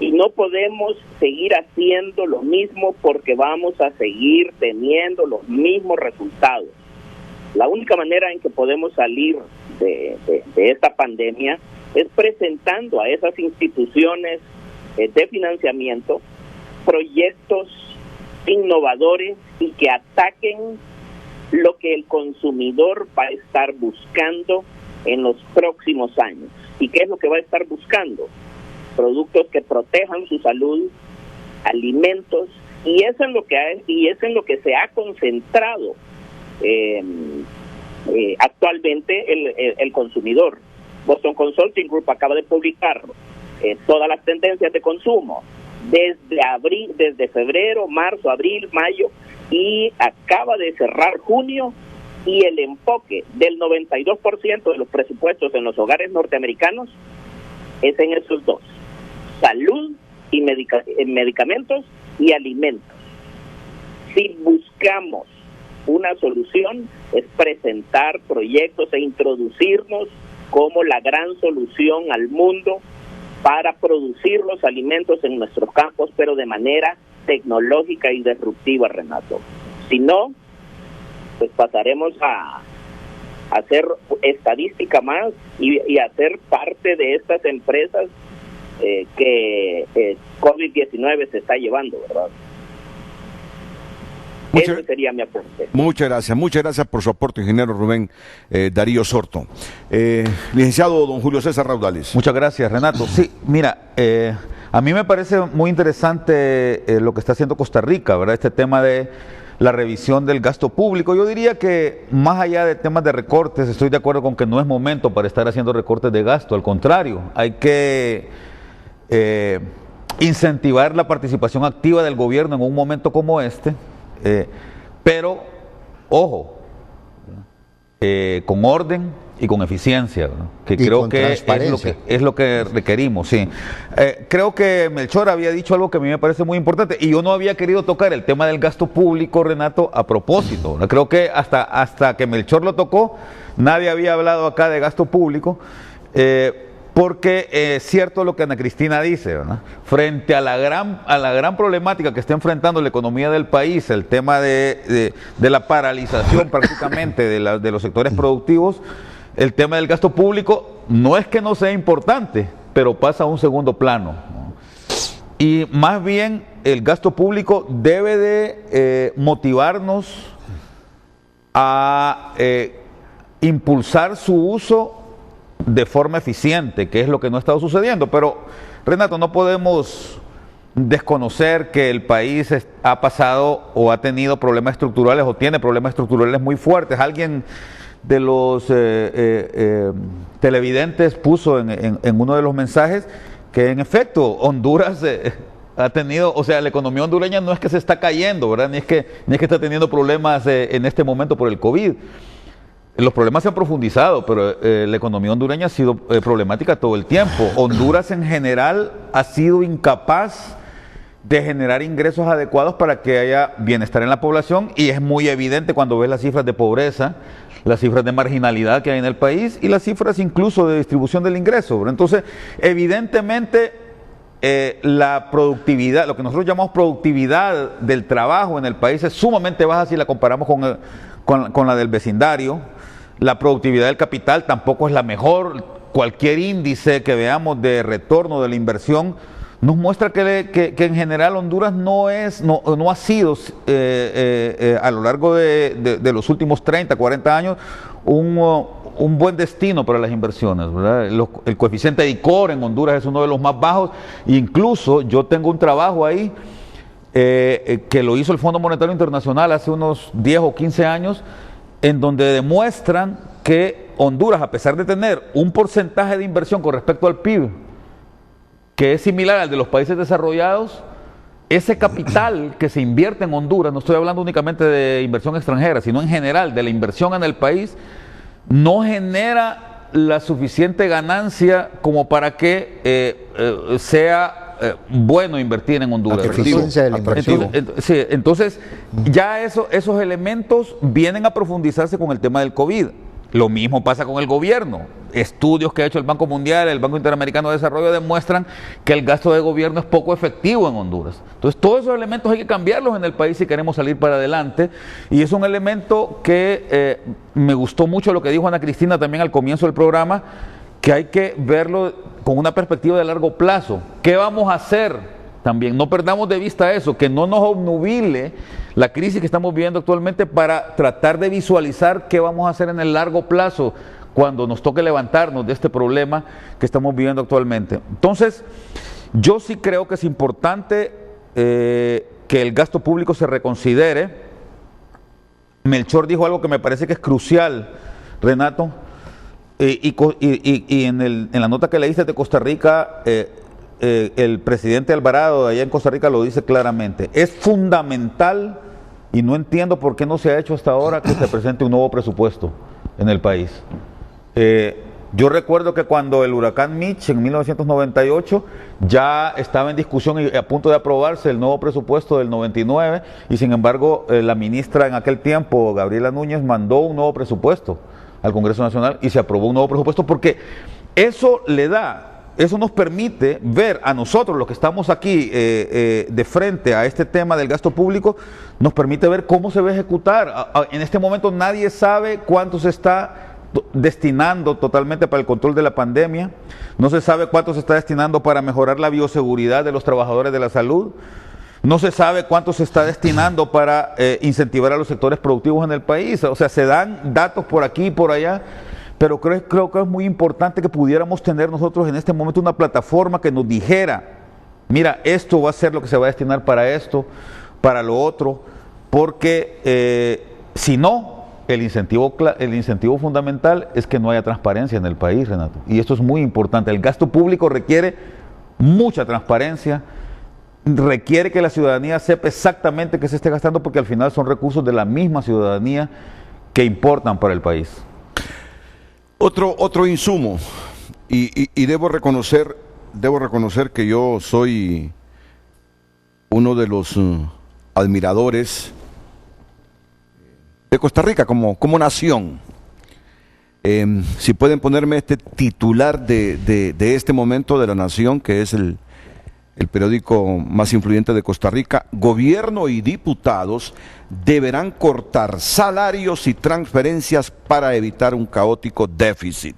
Y no podemos seguir haciendo lo mismo porque vamos a seguir teniendo los mismos resultados. La única manera en que podemos salir de esta pandemia es presentando a esas instituciones de financiamiento proyectos innovadores y que ataquen lo que el consumidor va a estar buscando en los próximos años. ¿Y qué es lo que va a estar buscando? Productos que protejan su salud, alimentos, y es en lo que se ha concentrado actualmente el consumidor. Boston Consulting Group acaba de publicar todas las tendencias de consumo desde febrero, marzo, abril, mayo, y acaba de cerrar junio, y el enfoque del 92% de los presupuestos en los hogares norteamericanos es en esos dos: salud y medicamentos y alimentos. Si buscamos una solución, es presentar proyectos e introducirnos como la gran solución al mundo para producir los alimentos en nuestros campos, pero de manera tecnológica y disruptiva, Renato. Si no, pues pasaremos a hacer estadística más y a ser parte de estas empresas que COVID-19 se está llevando, ¿verdad? Ese sería mi aporte. Muchas gracias por su aporte, ingeniero Rubén Darío Suerto. Licenciado don Julio César Raudales. Muchas gracias, Renato. Sí, mira, a mí me parece muy interesante lo que está haciendo Costa Rica, ¿verdad? Este tema de la revisión del gasto público. Yo diría que más allá de temas de recortes, estoy de acuerdo con que no es momento para estar haciendo recortes de gasto, al contrario, hay que incentivar la participación activa del gobierno en un momento como este, pero, ojo, con orden y con eficiencia, ¿no? Que y creo con que es lo que requerimos, sí. Creo que Melchor había dicho algo que a mí me parece muy importante y yo no había querido tocar el tema del gasto público, Renato, a propósito, ¿no? Creo que hasta que Melchor lo tocó, nadie había hablado acá de gasto público, porque es cierto lo que Ana Cristina dice, ¿verdad? Frente a la gran problemática que está enfrentando la economía del país, el tema de la paralización prácticamente de los sectores productivos, el tema del gasto público no es que no sea importante, pero pasa a un segundo plano, ¿no? Y más bien el gasto público debe de motivarnos a impulsar su uso de forma eficiente, que es lo que no ha estado sucediendo. Pero, Renato, no podemos desconocer que el país ha pasado o ha tenido problemas estructurales o tiene problemas estructurales muy fuertes. Alguien de los televidentes puso en uno de los mensajes que en efecto Honduras ha tenido, o sea, la economía hondureña no es que se está cayendo, ¿verdad? Ni es que está teniendo problemas en este momento por el COVID. Los problemas se han profundizado, pero la economía hondureña ha sido problemática todo el tiempo. Honduras en general ha sido incapaz de generar ingresos adecuados para que haya bienestar en la población, y es muy evidente cuando ves las cifras de pobreza, las cifras de marginalidad que hay en el país y las cifras incluso de distribución del ingreso, ¿verdad? Entonces, evidentemente, la productividad, lo que nosotros llamamos productividad del trabajo en el país es sumamente baja si la comparamos con la del vecindario. La productividad del capital tampoco es la mejor. Cualquier índice que veamos de retorno de la inversión nos muestra que en general Honduras no ha sido a lo largo de los últimos 30, 40 años un buen destino para las inversiones, ¿verdad? El coeficiente de ICOR en Honduras es uno de los más bajos. Incluso yo tengo un trabajo ahí que lo hizo el Fondo Monetario Internacional hace unos 10 o 15 años, en donde demuestran que Honduras, a pesar de tener un porcentaje de inversión con respecto al PIB que es similar al de los países desarrollados, ese capital que se invierte en Honduras, no estoy hablando únicamente de inversión extranjera, sino en general de la inversión en el país, no genera la suficiente ganancia como para que sea bueno invertir en Honduras. Entonces, ya esos elementos vienen a profundizarse con el tema del COVID. Lo mismo pasa con el gobierno. Estudios que ha hecho el Banco Mundial, el Banco Interamericano de Desarrollo demuestran que el gasto de gobierno es poco efectivo en Honduras. Entonces, todos esos elementos hay que cambiarlos en el país si queremos salir para adelante. Y es un elemento que me gustó mucho lo que dijo Ana Cristina también al comienzo del programa, que hay que verlo con una perspectiva de largo plazo. ¿Qué vamos a hacer? También no perdamos de vista eso, que no nos obnubile la crisis que estamos viviendo actualmente para tratar de visualizar qué vamos a hacer en el largo plazo cuando nos toque levantarnos de este problema que estamos viviendo actualmente. Entonces, yo sí creo que es importante que el gasto público se reconsidere. Melchor dijo algo que me parece que es crucial, Renato, y en la nota que leíste de Costa Rica, el presidente Alvarado de allá en Costa Rica lo dice claramente. Es fundamental, y no entiendo por qué no se ha hecho hasta ahora, que se presente un nuevo presupuesto en el país. Yo recuerdo que cuando el huracán Mitch en 1998 ya estaba en discusión y a punto de aprobarse el nuevo presupuesto del 99, y sin embargo la ministra en aquel tiempo, Gabriela Núñez, mandó un nuevo presupuesto al Congreso Nacional y se aprobó un nuevo presupuesto, porque eso nos permite ver a nosotros, los que estamos aquí de frente a este tema del gasto público, nos permite ver cómo se va a ejecutar. En este momento nadie sabe cuánto se está destinando totalmente para el control de la pandemia, no se sabe cuánto se está destinando para mejorar la bioseguridad de los trabajadores de la salud, no se sabe cuánto se está destinando para incentivar a los sectores productivos en el país. O sea, se dan datos por aquí y por allá, pero creo que es muy importante que pudiéramos tener nosotros en este momento una plataforma que nos dijera, mira, esto va a ser lo que se va a destinar para esto, para lo otro, porque si no, el incentivo fundamental es que no haya transparencia en el país, Renato. Y esto es muy importante. El gasto público requiere mucha transparencia, requiere que la ciudadanía sepa exactamente qué se esté gastando, porque al final son recursos de la misma ciudadanía que importan para el país. Otro insumo, y debo reconocer que yo soy uno de los admiradores de Costa Rica como nación. Si pueden ponerme este titular de este momento de La Nación, que es el periódico más influyente de Costa Rica: gobierno y diputados deberán cortar salarios y transferencias para evitar un caótico déficit.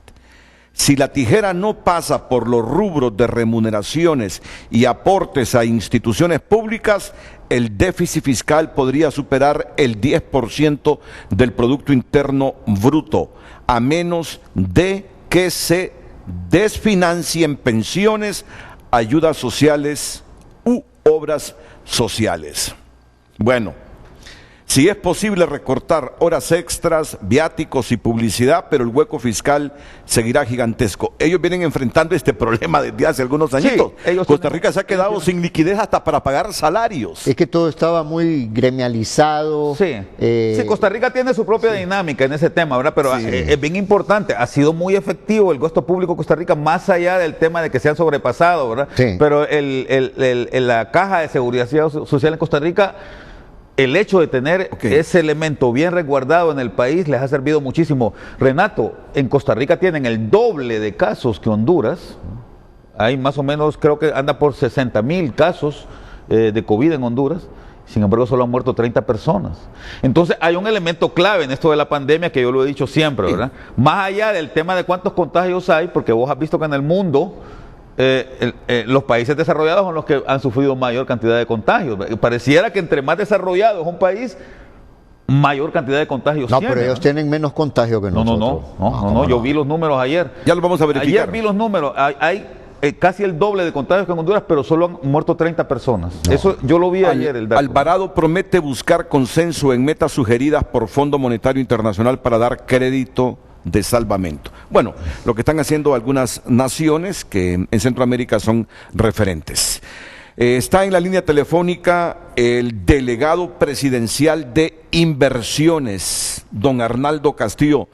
Si la tijera no pasa por los rubros de remuneraciones y aportes a instituciones públicas, el déficit fiscal podría superar el 10% del Producto Interno Bruto, a menos de que se desfinancien pensiones, ayudas sociales u obras sociales. Bueno, si es posible recortar horas extras, viáticos y publicidad, pero el hueco fiscal seguirá gigantesco. Ellos vienen enfrentando este problema desde hace algunos añitos. Sí, Costa Rica se ha quedado sin liquidez hasta para pagar salarios. Es que todo estaba muy gremializado. Sí, sí, Costa Rica tiene su propia dinámica en ese tema, ¿verdad? Pero es bien importante, ha sido muy efectivo el gasto público de Costa Rica, más allá del tema de que se han sobrepasado, ¿verdad? Sí. Pero la Caja de Seguridad Social en Costa Rica, el hecho de tener ese elemento bien resguardado en el país les ha servido muchísimo. Renato, en Costa Rica tienen el doble de casos que Honduras. Hay más o menos, creo que anda por 60,000 casos de COVID en Honduras. Sin embargo, solo han muerto 30 personas. Entonces, hay un elemento clave en esto de la pandemia que yo lo he dicho siempre, ¿verdad? Más allá del tema de cuántos contagios hay, porque vos has visto que en el mundo los países desarrollados son los que han sufrido mayor cantidad de contagios. Pareciera que entre más desarrollado es un país, mayor cantidad de contagios tiene. No, pero ellos tienen menos contagio que nosotros. No, yo vi los números ayer. Ya lo vamos a verificar. Ayer vi los números. Hay casi el doble de contagios que en Honduras, pero solo han muerto 30 personas. Eso yo lo vi ayer. El dato. Alvarado promete buscar consenso en metas sugeridas por Fondo Monetario Internacional para dar crédito de salvamento. Bueno, lo que están haciendo algunas naciones que en Centroamérica son referentes. Está en la línea telefónica el delegado presidencial de inversiones, don Arnaldo Castillo.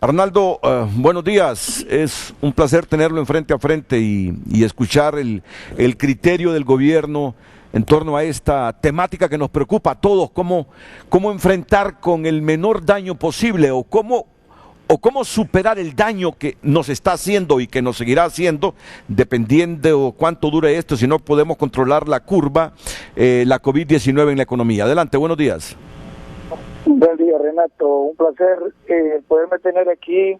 Arnaldo, buenos días. Es un placer tenerlo en frente a frente y escuchar el criterio del gobierno en torno a esta temática que nos preocupa a todos, cómo enfrentar con el menor daño posible o cómo superar el daño que nos está haciendo y que nos seguirá haciendo, dependiendo de cuánto dure esto, si no podemos controlar la curva, la COVID-19 en la economía. Adelante, buenos días. Buen día, Renato. Un placer poderme tener aquí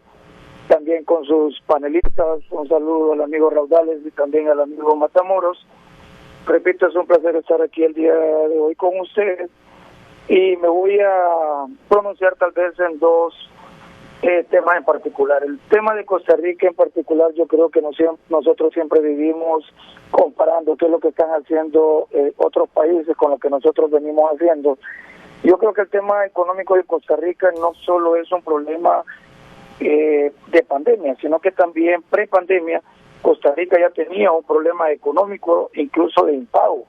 también con sus panelistas. Un saludo al amigo Raudales y también al amigo Matamoros. Repito, es un placer estar aquí el día de hoy con ustedes y me voy a pronunciar tal vez en dos temas en particular. El tema de Costa Rica en particular, yo creo que nosotros siempre vivimos comparando qué es lo que están haciendo otros países con lo que nosotros venimos haciendo. Yo creo que el tema económico de Costa Rica no solo es un problema de pandemia, sino que también pre-pandemia Costa Rica ya tenía un problema económico, incluso de impago.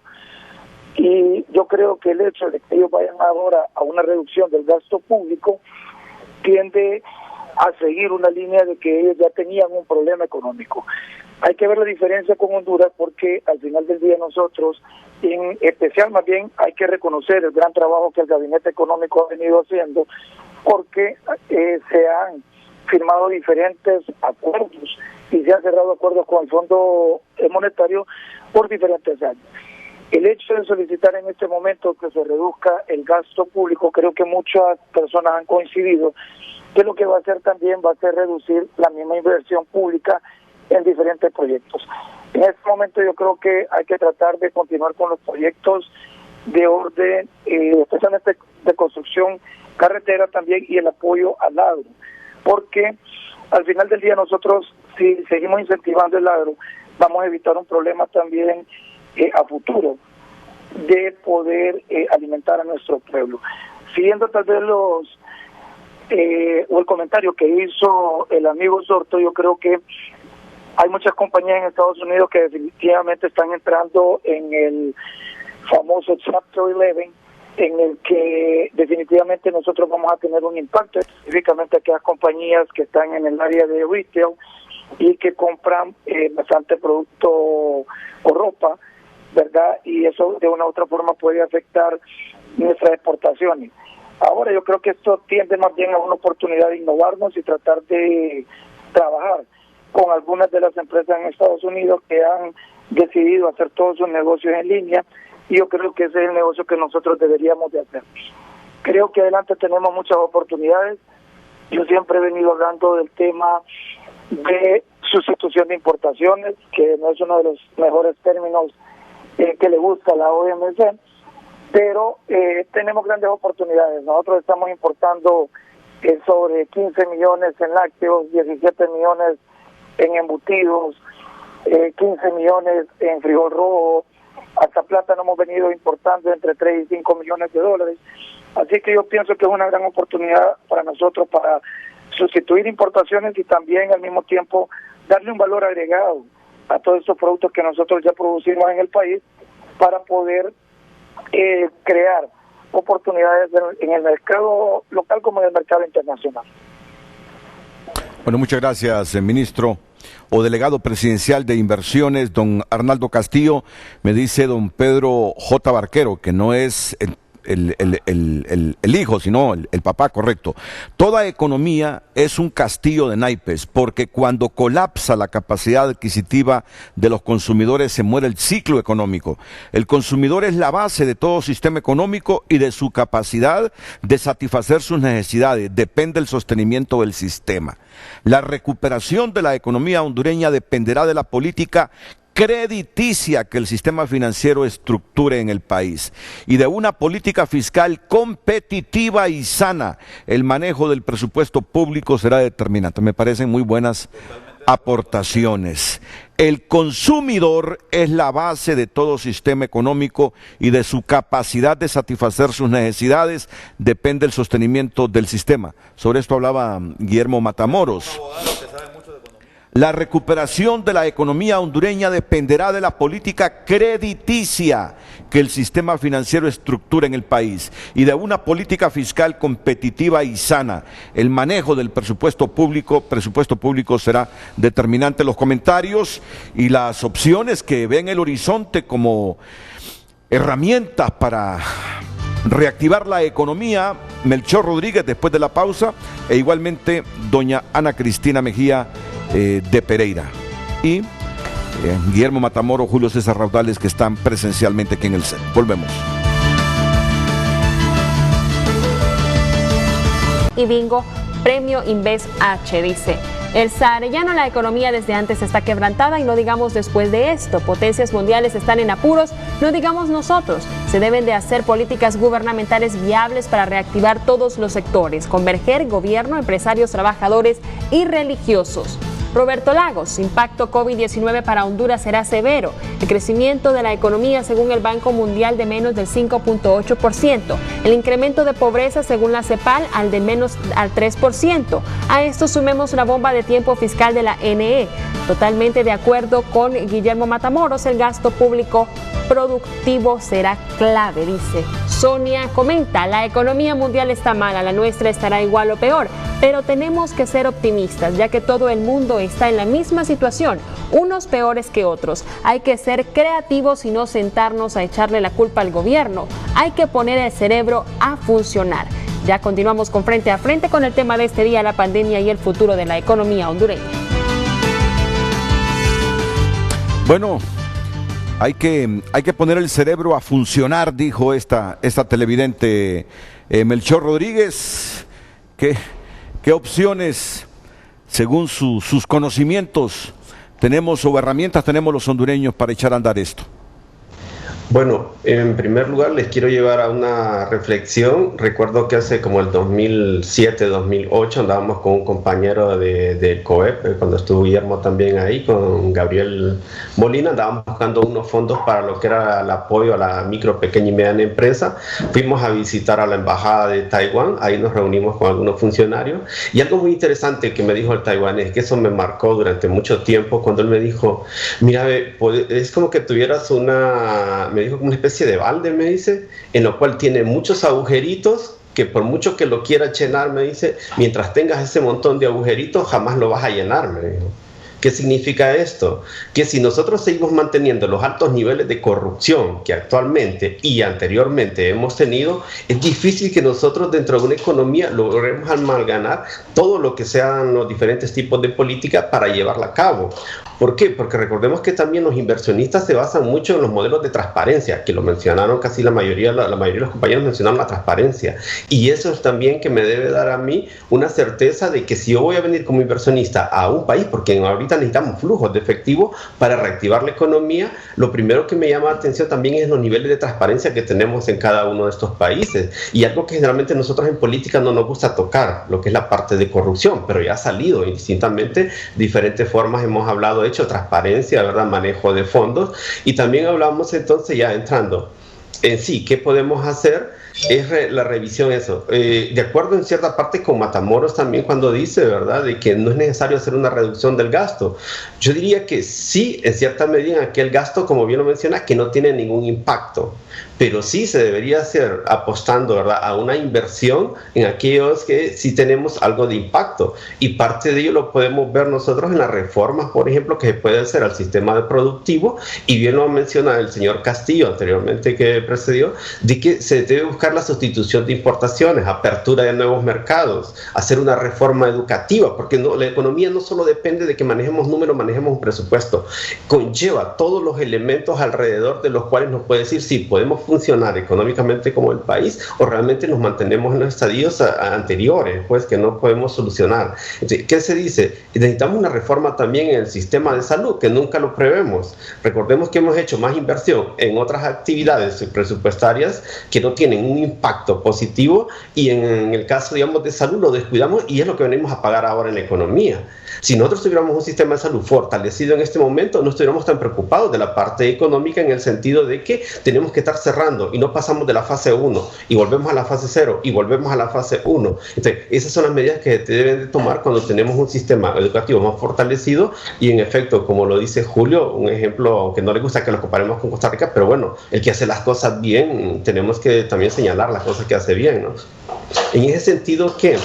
Y yo creo que el hecho de que ellos vayan ahora a una reducción del gasto público tiende a seguir una línea de que ellos ya tenían un problema económico. Hay que ver la diferencia con Honduras porque al final del día nosotros, en especial más bien, hay que reconocer el gran trabajo que el Gabinete Económico ha venido haciendo porque se han firmado diferentes acuerdos y se han cerrado acuerdos con el Fondo Monetario por diferentes años. El hecho de solicitar en este momento que se reduzca el gasto público, creo que muchas personas han coincidido que lo que va a hacer también va a ser reducir la misma inversión pública en diferentes proyectos. En este momento yo creo que hay que tratar de continuar con los proyectos de orden, especialmente de construcción, carretera también y el apoyo al agro, porque al final del día nosotros, si seguimos incentivando el agro, vamos a evitar un problema también a futuro de poder alimentar a nuestro pueblo. Siguiendo tal vez o el comentario que hizo el amigo Sorto, yo creo que Hay muchas compañías en Estados Unidos que definitivamente están entrando en el famoso Chapter 11, en el que definitivamente nosotros vamos a tener un impacto, específicamente aquellas compañías que están en el área de retail y que compran bastante producto o ropa, ¿verdad? Y eso de una u otra forma puede afectar nuestras exportaciones. Ahora yo creo que esto tiende más bien a una oportunidad de innovarnos y tratar de trabajar con algunas de las empresas en Estados Unidos que han decidido hacer todos sus negocios en línea, y yo creo que ese es el negocio que nosotros deberíamos de hacer. Creo que adelante tenemos muchas oportunidades. Yo siempre he venido hablando del tema de sustitución de importaciones, que no es uno de los mejores términos que le gusta a la OMC, pero tenemos grandes oportunidades. Nosotros estamos importando sobre 15 millones en lácteos, 17 millones en embutidos, 15 millones en frijol rojo, hasta plátano hemos venido importando entre 3 y 5 millones de dólares. Así que yo pienso que es una gran oportunidad para nosotros para sustituir importaciones y también al mismo tiempo darle un valor agregado a todos estos productos que nosotros ya producimos en el país para poder crear oportunidades en el mercado local como en el mercado internacional. Bueno, muchas gracias, ministro o delegado presidencial de inversiones, don Arnaldo Castillo. Me dice don Pedro J. Barquero, que no es el hijo, sino el papá, correcto. Toda economía es un castillo de naipes, porque cuando colapsa la capacidad adquisitiva de los consumidores se muere el ciclo económico. El consumidor es la base de todo sistema económico y de su capacidad de satisfacer sus necesidades. Depende el sostenimiento del sistema. La recuperación de la economía hondureña dependerá de la política crediticia que el sistema financiero estructure en el país y de una política fiscal competitiva y sana. El manejo del presupuesto público será determinante. Me parecen muy buenas aportaciones. El consumidor es la base de todo sistema económico y de su capacidad de satisfacer sus necesidades depende el sostenimiento del sistema. Sobre esto hablaba Guillermo Matamoros. La recuperación de la economía hondureña dependerá de la política crediticia que el sistema financiero estructura en el país y de una política fiscal competitiva y sana. El manejo del presupuesto público será determinante. Los comentarios y las opciones que ven el horizonte como herramientas para reactivar la economía, Melchor Rodríguez después de la pausa, e igualmente doña Ana Cristina Mejía de Pereira y Guillermo Matamoros, Julio César Raudales, que están presencialmente aquí en el set. Volvemos. Y bingo, premio Inves H, dice: el saharellano, la economía desde antes está quebrantada y no digamos después de esto. Potencias mundiales están en apuros, no digamos nosotros. Se deben de hacer políticas gubernamentales viables para reactivar todos los sectores, converger gobierno, empresarios, trabajadores y religiosos. Roberto Lagos: impacto COVID-19 para Honduras será severo. El crecimiento de la economía según el Banco Mundial de menos del 5.8%. El incremento de pobreza según la CEPAL al 3%. A esto sumemos la bomba de tiempo fiscal de la NE. Totalmente de acuerdo con Guillermo Matamoros, el gasto público productivo será clave, dice. Sonia comenta: la economía mundial está mala, la nuestra estará igual o peor, pero tenemos que ser optimistas, ya que todo el mundo está en la misma situación, unos peores que otros. Hay que ser creativos y no sentarnos a echarle la culpa al gobierno. Hay que poner el cerebro a funcionar. Ya continuamos con Frente a Frente con el tema de este día, la pandemia y el futuro de la economía hondureña. Bueno, hay que poner el cerebro a funcionar, dijo esta televidente Melchor Rodríguez. ¿Qué opciones, según sus conocimientos, tenemos o herramientas tenemos los hondureños para echar a andar esto? Bueno, en primer lugar les quiero llevar a una reflexión. Recuerdo que hace como el 2007, 2008 andábamos con un compañero del COEP, cuando estuvo Guillermo también ahí, con Gabriel Molina, andábamos buscando unos fondos para lo que era el apoyo a la micro, pequeña y mediana empresa. Fuimos a visitar a la embajada de Taiwán, ahí nos reunimos con algunos funcionarios, y algo muy interesante que me dijo el taiwanés, que eso me marcó durante mucho tiempo, cuando él me dijo, mira, es como que tuvieras me dijo como una especie de balde, me dice, en lo cual tiene muchos agujeritos, que por mucho que lo quieras llenar, me dice, mientras tengas ese montón de agujeritos, jamás lo vas a llenar, me dijo. ¿Qué significa esto? Que si nosotros seguimos manteniendo los altos niveles de corrupción que actualmente y anteriormente hemos tenido, es difícil que nosotros dentro de una economía logremos amalgamar todo lo que sean los diferentes tipos de política para llevarla a cabo. ¿Por qué? Porque recordemos que también los inversionistas se basan mucho en los modelos de transparencia, que lo mencionaron casi la mayoría de los compañeros mencionaron la transparencia. Y eso es también que me debe dar a mí una certeza de que si yo voy a venir como inversionista a un país, porque ahorita necesitamos flujos de efectivo para reactivar la economía, lo primero que me llama la atención también es los niveles de transparencia que tenemos en cada uno de estos países. Y algo que generalmente nosotros en política no nos gusta tocar, lo que es la parte de corrupción, pero ya ha salido indistintamente, diferentes formas hemos hablado, hecho transparencia, ¿verdad? Manejo de fondos, y también hablamos entonces ya entrando en sí, ¿qué podemos hacer? Es la revisión eso. De acuerdo en cierta parte con Matamoros también cuando dice, ¿verdad?, de que no es necesario hacer una reducción del gasto. Yo diría que sí, en cierta medida, en aquel gasto, como bien lo menciona, que no tiene ningún impacto. Pero sí se debería hacer apostando, ¿verdad?, a una inversión en aquellos que sí tenemos algo de impacto. Y parte de ello lo podemos ver nosotros en las reformas, por ejemplo, que se puede hacer al sistema productivo. Y bien lo menciona el señor Castillo anteriormente que precedió, de que se debe buscar la sustitución de importaciones, apertura de nuevos mercados, hacer una reforma educativa, porque la economía no solo depende de que manejemos números, manejemos un presupuesto, conlleva todos los elementos alrededor de los cuales nos puede decir si podemos funcionar económicamente como el país o realmente nos mantenemos en los estadios anteriores, pues que no podemos solucionar. Entonces, ¿qué se dice? Necesitamos una reforma también en el sistema de salud, que nunca lo prevemos. Recordemos que hemos hecho más inversión en otras actividades presupuestarias que no tienen un impacto positivo, y en el caso, digamos, de salud lo descuidamos, y es lo que venimos a pagar ahora en la economía. Si nosotros tuviéramos un sistema de salud fortalecido en este momento, no estuviéramos tan preocupados de la parte económica, en el sentido de que tenemos que estar cerrando y no pasamos de la fase 1 y volvemos a la fase 0 y volvemos a la fase 1. Entonces, esas son las medidas que te deben de tomar cuando tenemos un sistema educativo más fortalecido. Y en efecto, como lo dice Julio, un ejemplo que no le gusta que lo comparemos con Costa Rica, pero bueno, el que hace las cosas bien, tenemos que también señalar las cosas que hace bien, ¿no? En ese sentido, que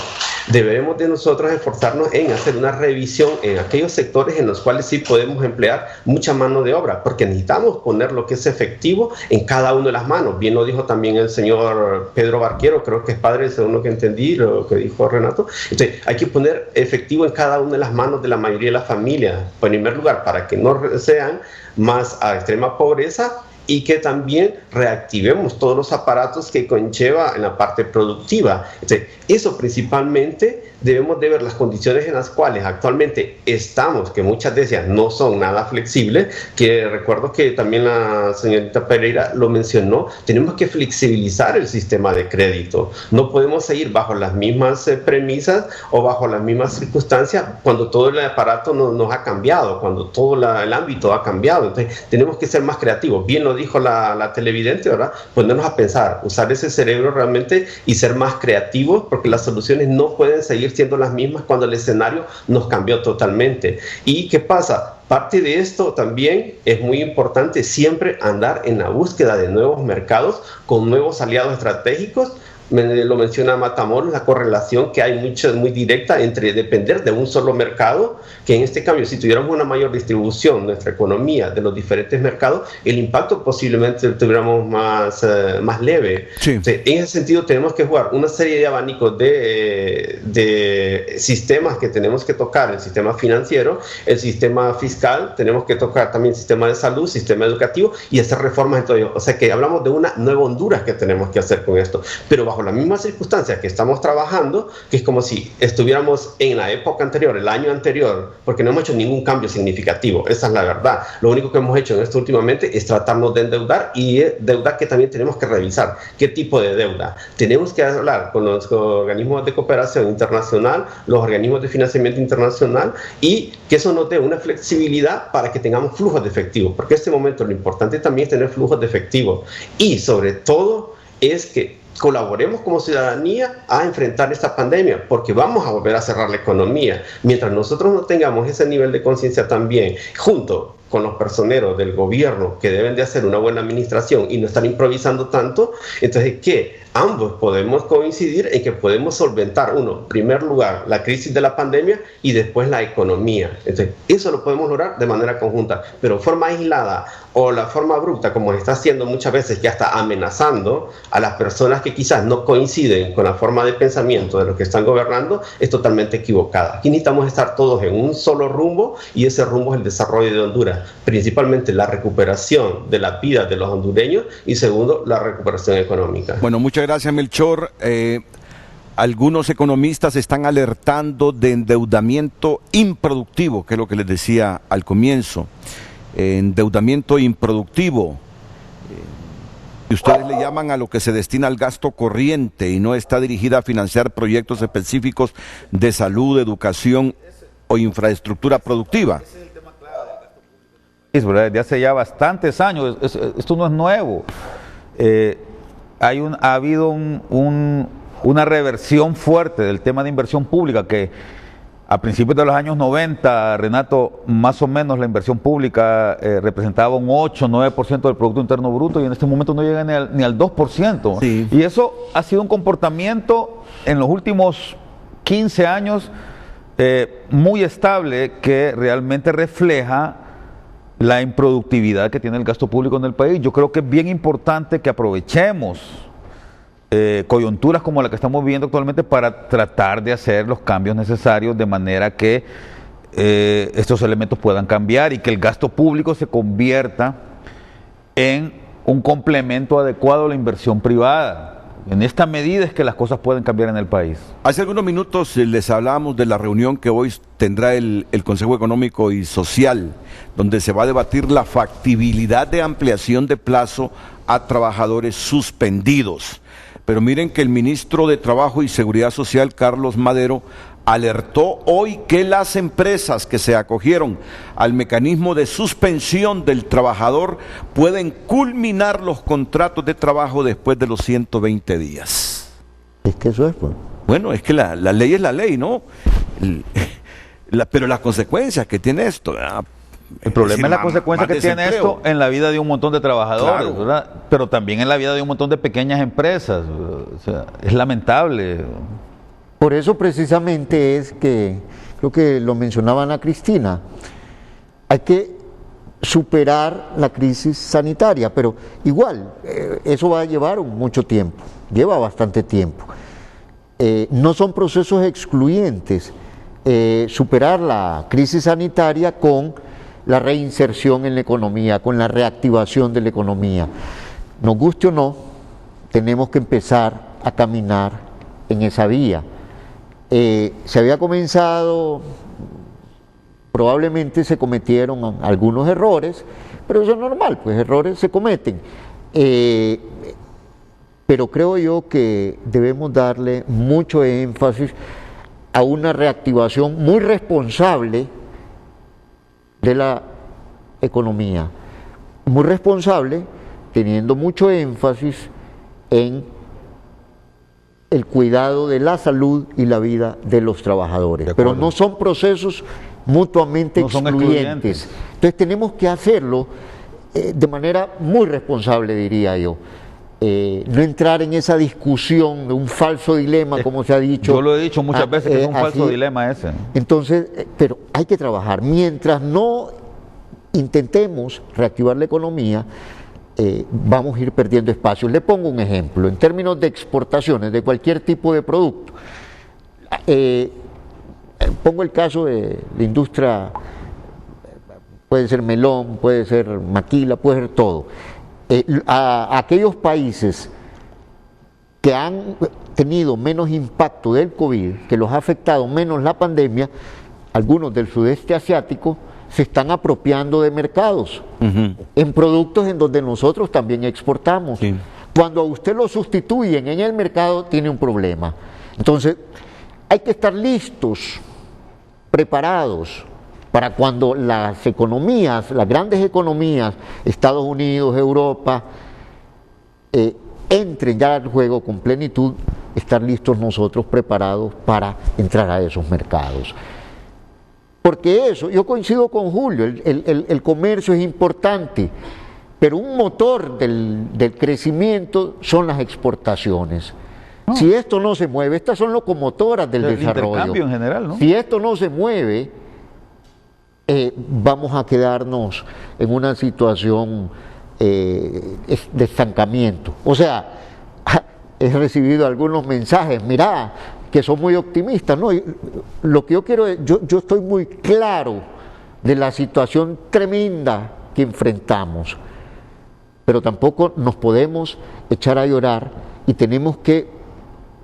debemos de nosotros esforzarnos en hacer una revisión en aquellos sectores en los cuales sí podemos emplear mucha mano de obra, porque necesitamos poner lo que es efectivo en cada una de las manos. Bien lo dijo también el señor Pedro Barquero, creo que es padre, según lo que entendí, lo que dijo Renato. Entonces, hay que poner efectivo en cada una de las manos de la mayoría de las familias, en primer lugar, para que no sean más a extrema pobreza, y que también reactivemos todos los aparatos que conlleva en la parte productiva. Entonces, eso principalmente debemos de ver las condiciones en las cuales actualmente estamos, que muchas de ellas no son nada flexibles, que recuerdo que también la señorita Pereira lo mencionó, tenemos que flexibilizar el sistema de crédito. No podemos seguir bajo las mismas premisas o bajo las mismas circunstancias cuando todo el aparato nos ha cambiado, cuando todo el ámbito ha cambiado. Entonces, tenemos que ser más creativos. Bien lo dijo la televidente, ¿verdad? Ponernos a pensar, usar ese cerebro realmente y ser más creativos, porque las soluciones no pueden seguir siendo las mismas cuando el escenario nos cambió totalmente. ¿Y qué pasa? Parte de esto también es muy importante siempre andar en la búsqueda de nuevos mercados con nuevos aliados estratégicos. Lo menciona Matamoros, la correlación que hay muy directa entre depender de un solo mercado, que en este cambio, si tuviéramos una mayor distribución de nuestra economía de los diferentes mercados, el impacto posiblemente tuviéramos más leve. Sí. Entonces, en ese sentido tenemos que jugar una serie de abanicos de sistemas que tenemos que tocar: el sistema financiero, el sistema fiscal, tenemos que tocar también el sistema de salud, sistema educativo, y hacer reformas en todo ello. O sea que hablamos de una nueva Honduras que tenemos que hacer con esto, pero bajo bajo las mismas circunstancias que estamos trabajando, que es como si estuviéramos en la época anterior, el año anterior, porque no hemos hecho ningún cambio significativo, esa es la verdad. Lo único que hemos hecho en esto últimamente es tratarnos de endeudar, y deuda que también tenemos que revisar. ¿Qué tipo de deuda? Tenemos que hablar con los organismos de cooperación internacional, los organismos de financiamiento internacional, y que eso nos dé una flexibilidad para que tengamos flujos de efectivo, porque en este momento lo importante también es tener flujos de efectivo, y sobre todo es que colaboremos como ciudadanía a enfrentar esta pandemia, porque vamos a volver a cerrar la economía. Mientras nosotros no tengamos ese nivel de conciencia también, junto con los personeros del gobierno que deben de hacer una buena administración y no estar improvisando tanto, entonces que ambos podemos coincidir en que podemos solventar, en primer lugar, la crisis de la pandemia y después la economía. Entonces, eso lo podemos lograr de manera conjunta, pero forma aislada o la forma abrupta, como se está haciendo muchas veces, ya está amenazando a las personas que quizás no coinciden con la forma de pensamiento de los que están gobernando, es totalmente equivocada. Aquí necesitamos estar todos en un solo rumbo, y ese rumbo es el desarrollo de Honduras, principalmente la recuperación de la vida de los hondureños, y segundo, la recuperación económica. Bueno, muchas gracias, Melchor. Algunos economistas están alertando de endeudamiento improductivo, que es lo que les decía al comienzo. Endeudamiento improductivo. Y ustedes le llaman a lo que se destina al gasto corriente y no está dirigida a financiar proyectos específicos de salud, educación o infraestructura productiva. Desde hace ya bastantes años, esto no es nuevo. Ha habido una reversión fuerte del tema de inversión pública, que a principios de los años 90, Renato, más o menos la inversión pública representaba un 8-9% del Producto Interno Bruto, y en este momento no llega ni al 2%. Sí. Y eso ha sido un comportamiento en los últimos 15 años muy estable, que realmente refleja la improductividad que tiene el gasto público en el país. Yo creo que es bien importante que aprovechemos coyunturas como la que estamos viviendo actualmente para tratar de hacer los cambios necesarios de manera que estos elementos puedan cambiar y que el gasto público se convierta en un complemento adecuado a la inversión privada. En esta medida es que las cosas pueden cambiar en el país. Hace algunos minutos les hablábamos de la reunión que hoy tendrá el Consejo Económico y Social, donde se va a debatir la factibilidad de ampliación de plazo a trabajadores suspendidos. Pero miren que el ministro de Trabajo y Seguridad Social, Carlos Madero, alertó hoy que las empresas que se acogieron al mecanismo de suspensión del trabajador pueden culminar los contratos de trabajo después de los 120 días. Es que eso es, pues. Bueno, es que la ley es la ley, ¿no? Pero las consecuencias que tiene esto, ¿verdad? El problema es la consecuencia que tiene esto en la vida de un montón de trabajadores, claro, ¿verdad? Pero también en la vida de un montón de pequeñas empresas. O sea, es lamentable. Por eso precisamente es que, creo que lo mencionaba Ana Cristina, hay que superar la crisis sanitaria, pero igual, eso va a llevar mucho tiempo, lleva bastante tiempo. No son procesos excluyentes, superar la crisis sanitaria con la reinserción en la economía, con la reactivación de la economía. Nos guste o no, tenemos que empezar a caminar en esa vía. Se había comenzado, probablemente se cometieron algunos errores, pero eso es normal, pues errores se cometen. Pero creo yo que debemos darle mucho énfasis a una reactivación muy responsable de la economía, muy responsable, teniendo mucho énfasis en el cuidado de la salud y la vida de los trabajadores, pero no son procesos mutuamente excluyentes. Entonces tenemos que hacerlo de manera muy responsable, diría yo. No entrar en esa discusión de un falso dilema, como se ha dicho. Yo lo he dicho muchas veces, que es un falso dilema ese. Entonces, pero hay que trabajar. Mientras no intentemos reactivar la economía, vamos a ir perdiendo espacio. Le pongo un ejemplo, en términos de exportaciones de cualquier tipo de producto. Pongo el caso de la industria, puede ser melón, puede ser maquila, puede ser todo. A aquellos países que han tenido menos impacto del COVID, que los ha afectado menos la pandemia, algunos del sudeste asiático, se están apropiando de mercados en productos en donde nosotros también exportamos. Sí. Cuando a usted lo sustituyen en el mercado, tiene un problema. Entonces, hay que estar listos, preparados, para cuando las economías, las grandes economías, Estados Unidos, Europa, entren ya al juego con plenitud, estar listos nosotros preparados para entrar a esos mercados. Porque eso, yo coincido con Julio, el comercio es importante, pero un motor del crecimiento son las exportaciones. No. Si esto no se mueve, estas son locomotoras del desarrollo. Intercambio en general, ¿no? Si esto no se mueve, vamos a quedarnos en una situación de estancamiento. O sea, he recibido algunos mensajes, mirá, que son muy optimistas, ¿no? Lo que yo quiero es, yo estoy muy claro de la situación tremenda que enfrentamos, pero tampoco nos podemos echar a llorar y tenemos que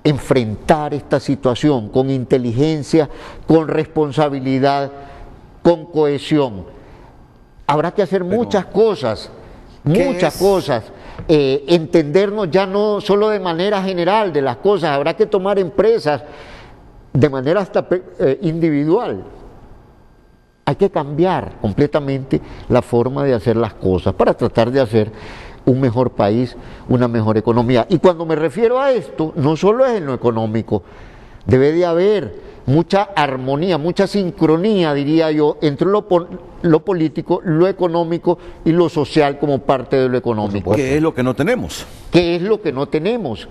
enfrentar esta situación con inteligencia, con responsabilidad, con cohesión. Habrá que hacer muchas cosas, entendernos ya no solo de manera general de las cosas, habrá que tomar empresas de manera hasta individual. Hay que cambiar completamente la forma de hacer las cosas para tratar de hacer un mejor país, una mejor economía. Y cuando me refiero a esto, no solo es en lo económico, debe de haber mucha armonía, mucha sincronía, diría yo, entre lo político, lo económico y lo social como parte de lo económico. ¿Qué es lo que no tenemos? ¿Qué es lo que no tenemos?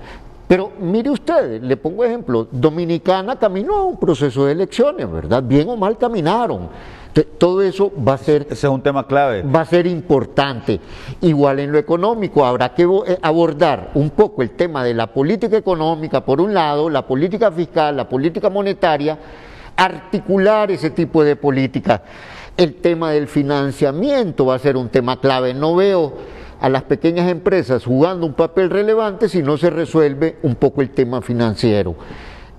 Pero mire usted, le pongo ejemplo, Dominicana caminó a un proceso de elecciones, ¿verdad? Bien o mal caminaron. Todo eso va a ser... Ese es un tema clave. Va a ser importante. Igual en lo económico, habrá que abordar un poco el tema de la política económica, por un lado, la política fiscal, la política monetaria, articular ese tipo de política. El tema del financiamiento va a ser un tema clave. No veo a las pequeñas empresas jugando un papel relevante si no se resuelve un poco el tema financiero.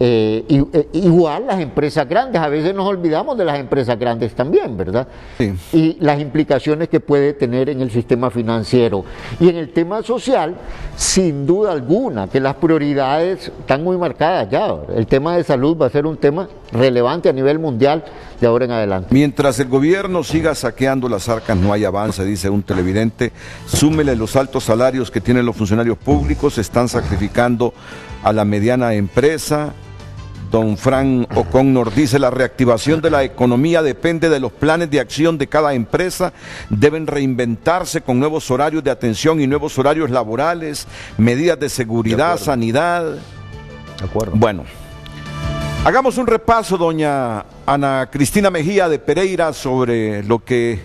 Igual las empresas grandes, a veces nos olvidamos de las empresas grandes también, ¿verdad? Sí. Y las implicaciones que puede tener en el sistema financiero. Y en el tema social, sin duda alguna, que las prioridades están muy marcadas ya. El tema de salud va a ser un tema relevante a nivel mundial de ahora en adelante. Mientras el gobierno siga saqueando las arcas, no hay avance, dice un televidente. Súmele los altos salarios que tienen los funcionarios públicos, se están sacrificando a la mediana empresa. Don Fran O'Connor dice, la reactivación de la economía depende de los planes de acción de cada empresa, deben reinventarse con nuevos horarios de atención y nuevos horarios laborales, medidas de seguridad, sanidad. De acuerdo. Bueno, hagamos un repaso, doña Ana Cristina Mejía de Pereira, sobre lo que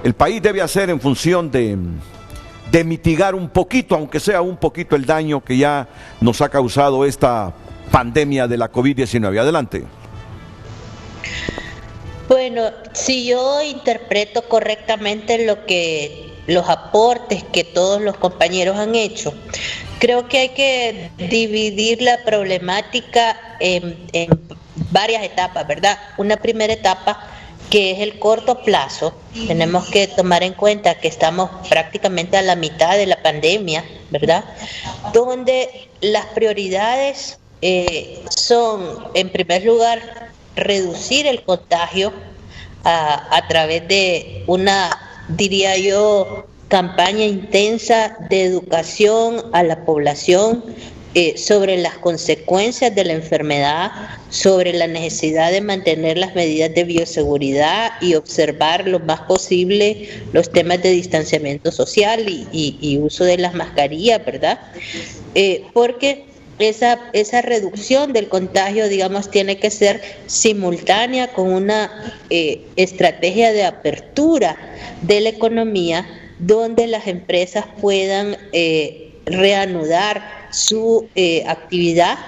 el país debe hacer en función de mitigar un poquito, aunque sea un poquito, el daño que ya nos ha causado esta pandemia de la COVID-19. Adelante. Bueno, si yo interpreto correctamente los aportes que todos los compañeros han hecho, creo que hay que dividir la problemática en varias etapas, ¿verdad? Una primera etapa que es el corto plazo. Tenemos que tomar en cuenta que estamos prácticamente a la mitad de la pandemia, ¿verdad? Donde las prioridades son, en primer lugar, reducir el contagio a través de una, diría yo, campaña intensa de educación a la población sobre las consecuencias de la enfermedad, sobre la necesidad de mantener las medidas de bioseguridad y observar lo más posible los temas de distanciamiento social y uso de las mascarillas, ¿verdad? Porque esa reducción del contagio, digamos, tiene que ser simultánea con una estrategia de apertura de la economía donde las empresas puedan reanudar su actividad,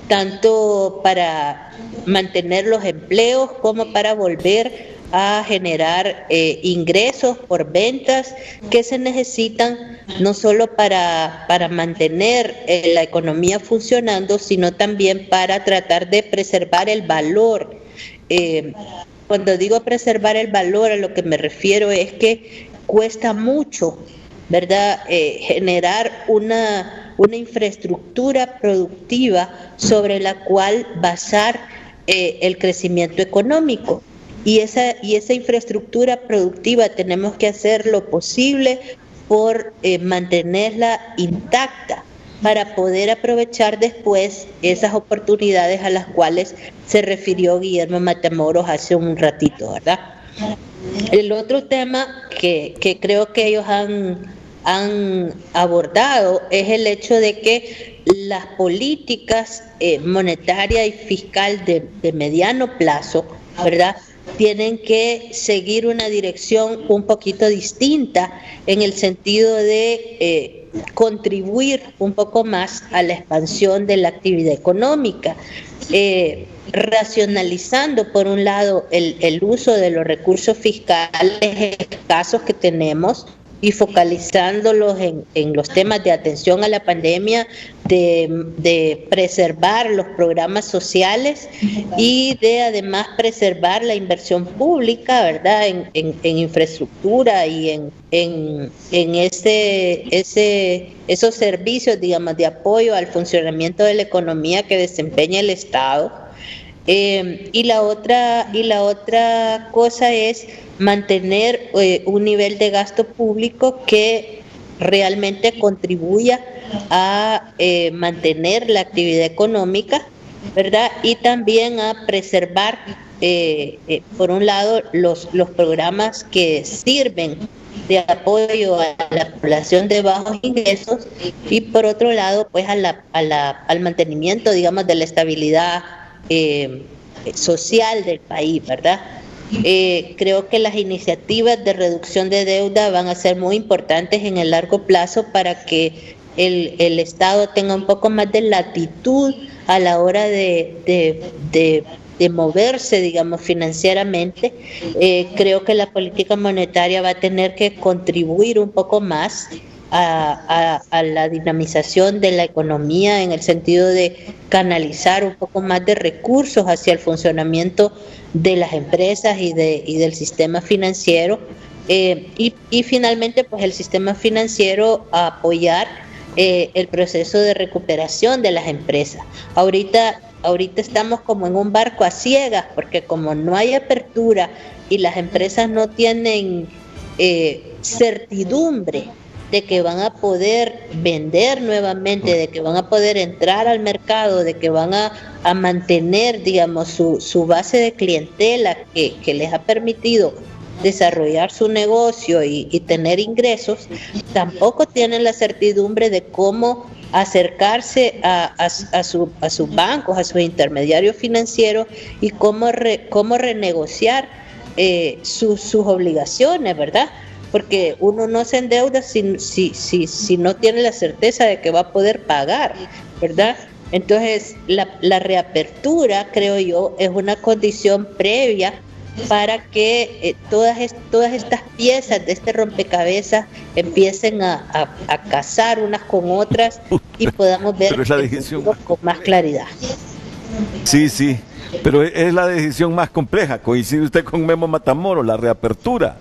tanto para mantener los empleos como para volver a generar ingresos por ventas que se necesitan no solo para mantener la economía funcionando, sino también para tratar de preservar el valor. Cuando digo preservar el valor, a lo que me refiero es que cuesta mucho, ¿verdad?, generar una infraestructura productiva sobre la cual basar el crecimiento económico. Y esa infraestructura productiva tenemos que hacer lo posible por mantenerla intacta para poder aprovechar después esas oportunidades a las cuales se refirió Guillermo Matamoros hace un ratito, ¿verdad? El otro tema que creo que ellos han abordado es el hecho de que las políticas monetaria y fiscal de mediano plazo, ¿verdad?, tienen que seguir una dirección un poquito distinta en el sentido de contribuir un poco más a la expansión de la actividad económica, racionalizando por un lado el uso de los recursos fiscales escasos que tenemos y focalizándolos en los temas de atención a la pandemia, de preservar los programas sociales y de además preservar la inversión pública, ¿verdad?, en infraestructura y en esos servicios, digamos, de apoyo al funcionamiento de la economía que desempeña el Estado. Y la otra cosa es mantener un nivel de gasto público que realmente contribuya a mantener la actividad económica, ¿verdad? Y también a preservar, por un lado, los programas que sirven de apoyo a la población de bajos ingresos y por otro lado, pues al mantenimiento, digamos, de la estabilidad social del país, ¿verdad? Creo que las iniciativas de reducción de deuda van a ser muy importantes en el largo plazo para que el Estado tenga un poco más de latitud a la hora de moverse, digamos, financieramente. Creo que la política monetaria va a tener que contribuir un poco más a la dinamización de la economía en el sentido de canalizar un poco más de recursos hacia el funcionamiento de las empresas y del sistema financiero y finalmente pues el sistema financiero a apoyar el proceso de recuperación de las empresas. Ahorita estamos como en un barco a ciegas porque como no hay apertura y las empresas no tienen certidumbre de que van a poder vender nuevamente, de que van a poder entrar al mercado, de que van a mantener, digamos, su base de clientela que les ha permitido desarrollar su negocio y tener ingresos, tampoco tienen la certidumbre de cómo acercarse a sus bancos, a sus intermediarios financieros y cómo renegociar sus obligaciones, ¿verdad? Porque uno no se endeuda si no tiene la certeza de que va a poder pagar, ¿verdad? Entonces, la reapertura, creo yo, es una condición previa para que todas estas piezas de este rompecabezas empiecen a casar unas con otras y podamos ver con más claridad. Sí, pero es la decisión más compleja. Coincide usted con Memo Matamoros, la reapertura.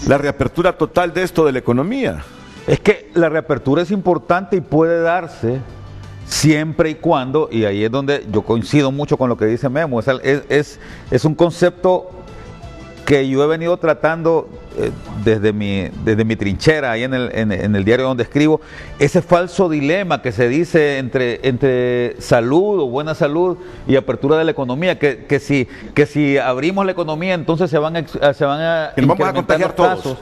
La reapertura total de esto de la economía. Es que la reapertura es importante y puede darse siempre y cuando, y ahí es donde yo coincido mucho con lo que dice Memo, es un concepto que yo he venido tratando desde mi trinchera, ahí en el diario donde escribo, ese falso dilema que se dice entre salud o buena salud y apertura de la economía, que si abrimos la economía entonces se van a incrementar los casos.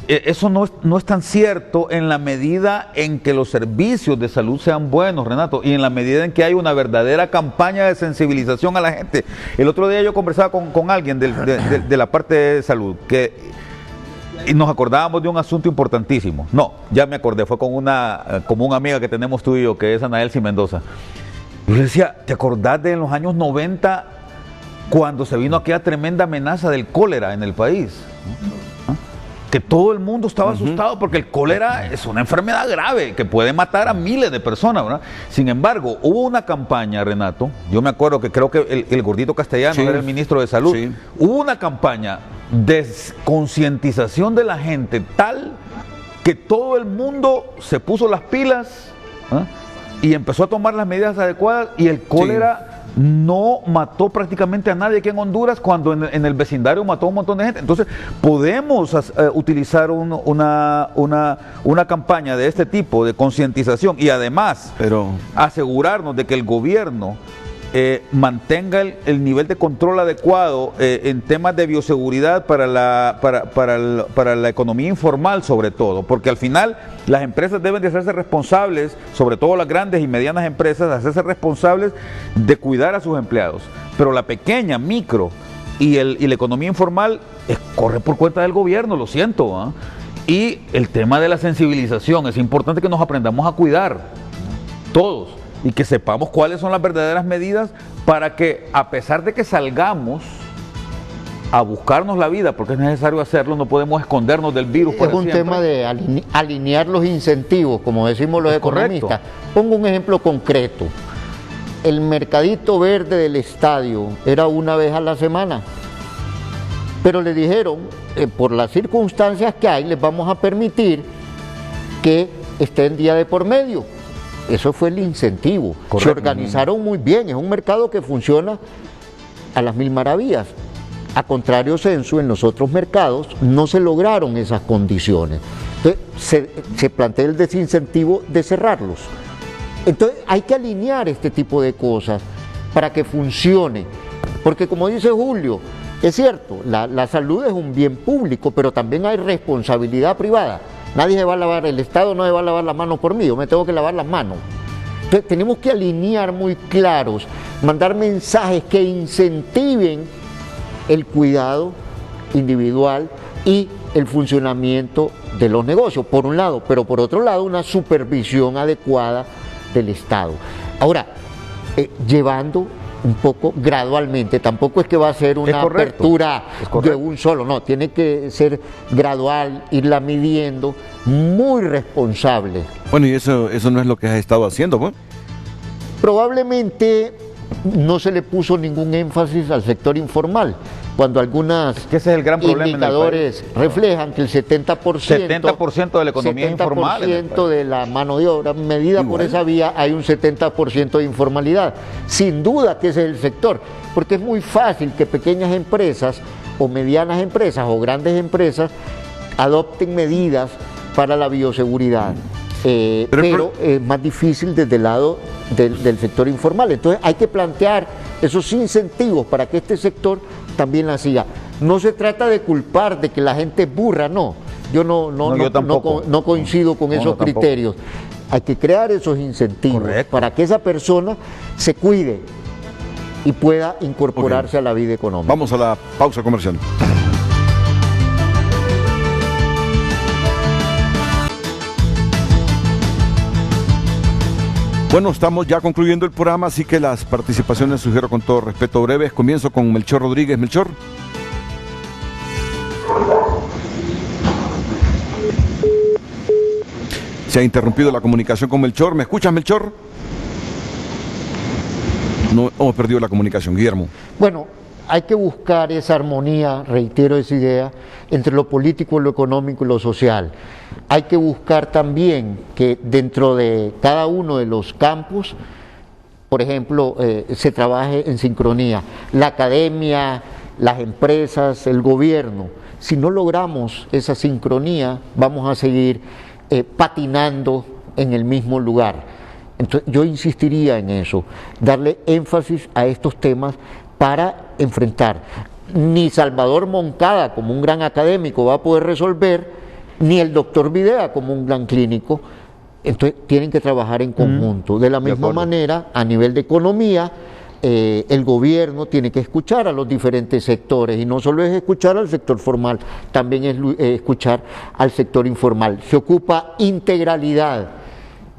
Eso no es tan cierto en la medida en que los servicios de salud sean buenos, Renato, y en la medida en que hay una verdadera campaña de sensibilización a la gente. El otro día yo conversaba con alguien de la parte de salud y nos acordábamos de un asunto importantísimo. No, ya me acordé, fue con una amiga que tenemos tú y yo, que es Ana Elsie Mendoza. Yo le decía, ¿te acordás de en los años 90 cuando se vino aquella tremenda amenaza del cólera en el país, que todo el mundo estaba asustado porque el cólera es una enfermedad grave que puede matar a miles de personas, ¿verdad? Sin embargo, hubo una campaña, Renato, yo me acuerdo que creo que el gordito Castellano era el ministro de Salud, hubo una campaña de concientización de la gente tal que todo el mundo se puso las pilas y empezó a tomar las medidas adecuadas y el cólera no mató prácticamente a nadie aquí en Honduras cuando en el vecindario mató a un montón de gente. Entonces podemos utilizar una campaña de este tipo de concientización y además asegurarnos de que el gobierno mantenga el nivel de control adecuado en temas de bioseguridad para la economía informal sobre todo, porque al final las empresas deben de hacerse responsables, sobre todo las grandes y medianas empresas, hacerse responsables de cuidar a sus empleados, pero la pequeña, micro y la economía informal corre por cuenta del gobierno, lo siento, y el tema de la sensibilización, es importante que nos aprendamos a cuidar todos y que sepamos cuáles son las verdaderas medidas para que, a pesar de que salgamos a buscarnos la vida, porque es necesario hacerlo, no podemos escondernos del virus. Es un tema de alinear los incentivos, como decimos los economistas. Pongo un ejemplo concreto. El mercadito verde del estadio era una vez a la semana, pero le dijeron, por las circunstancias que hay, les vamos a permitir que estén día de por medio. Eso fue el incentivo. Correcto. Se organizaron muy bien, es un mercado que funciona a las mil maravillas. A contrario censo, en los otros mercados no se lograron esas condiciones. Entonces se plantea el desincentivo de cerrarlos. Entonces hay que alinear este tipo de cosas para que funcione. Porque como dice Julio, es cierto, la salud es un bien público, pero también hay responsabilidad privada. Nadie se va a lavar, el Estado no se va a lavar las manos por mí, yo me tengo que lavar las manos. Entonces tenemos que alinear muy claros, mandar mensajes que incentiven el cuidado individual y el funcionamiento de los negocios, por un lado, pero por otro lado una supervisión adecuada del Estado. Ahora, llevando un poco gradualmente, tampoco es que va a ser una apertura de un solo, no, tiene que ser gradual, irla midiendo, muy responsable. Bueno, y eso no es lo que has estado haciendo, ¿no? Probablemente no se le puso ningún énfasis al sector informal, cuando algunos indicadores reflejan que el 70% de la economía informal, 70% de la mano de obra medida por esa vía, hay un 70% de informalidad. Sin duda que ese es el sector, porque es muy fácil que pequeñas empresas o medianas empresas o grandes empresas adopten medidas para la bioseguridad. Pero es más difícil desde el lado del sector informal. Entonces hay que plantear esos incentivos para que este sector también la siga. No se trata de culpar de que la gente es burra, no. Yo no coincido con esos criterios. Hay que crear esos incentivos para que esa persona se cuide y pueda incorporarse a la vida económica. Vamos a la pausa comercial. Bueno, estamos ya concluyendo el programa, así que las participaciones sugiero con todo respeto breves. Comienzo con Melchor Rodríguez. Melchor. Se ha interrumpido la comunicación con Melchor. ¿Me escuchas, Melchor? No, hemos perdido la comunicación. Guillermo. Bueno, hay que buscar esa armonía, reitero esa idea, entre lo político, lo económico y lo social. Hay que buscar también que dentro de cada uno de los campos, por ejemplo, se trabaje en sincronía. La academia, las empresas, el gobierno. Si no logramos esa sincronía, vamos a seguir patinando en el mismo lugar. Entonces, yo insistiría en eso, darle énfasis a estos temas para enfrentar. Ni Salvador Moncada como un gran académico va a poder resolver, ni el doctor Videa como un gran clínico. Entonces tienen que trabajar en conjunto. De la misma manera, a nivel de economía, el gobierno tiene que escuchar a los diferentes sectores, y no solo es escuchar al sector formal, también es escuchar al sector informal. Se ocupa integralidad,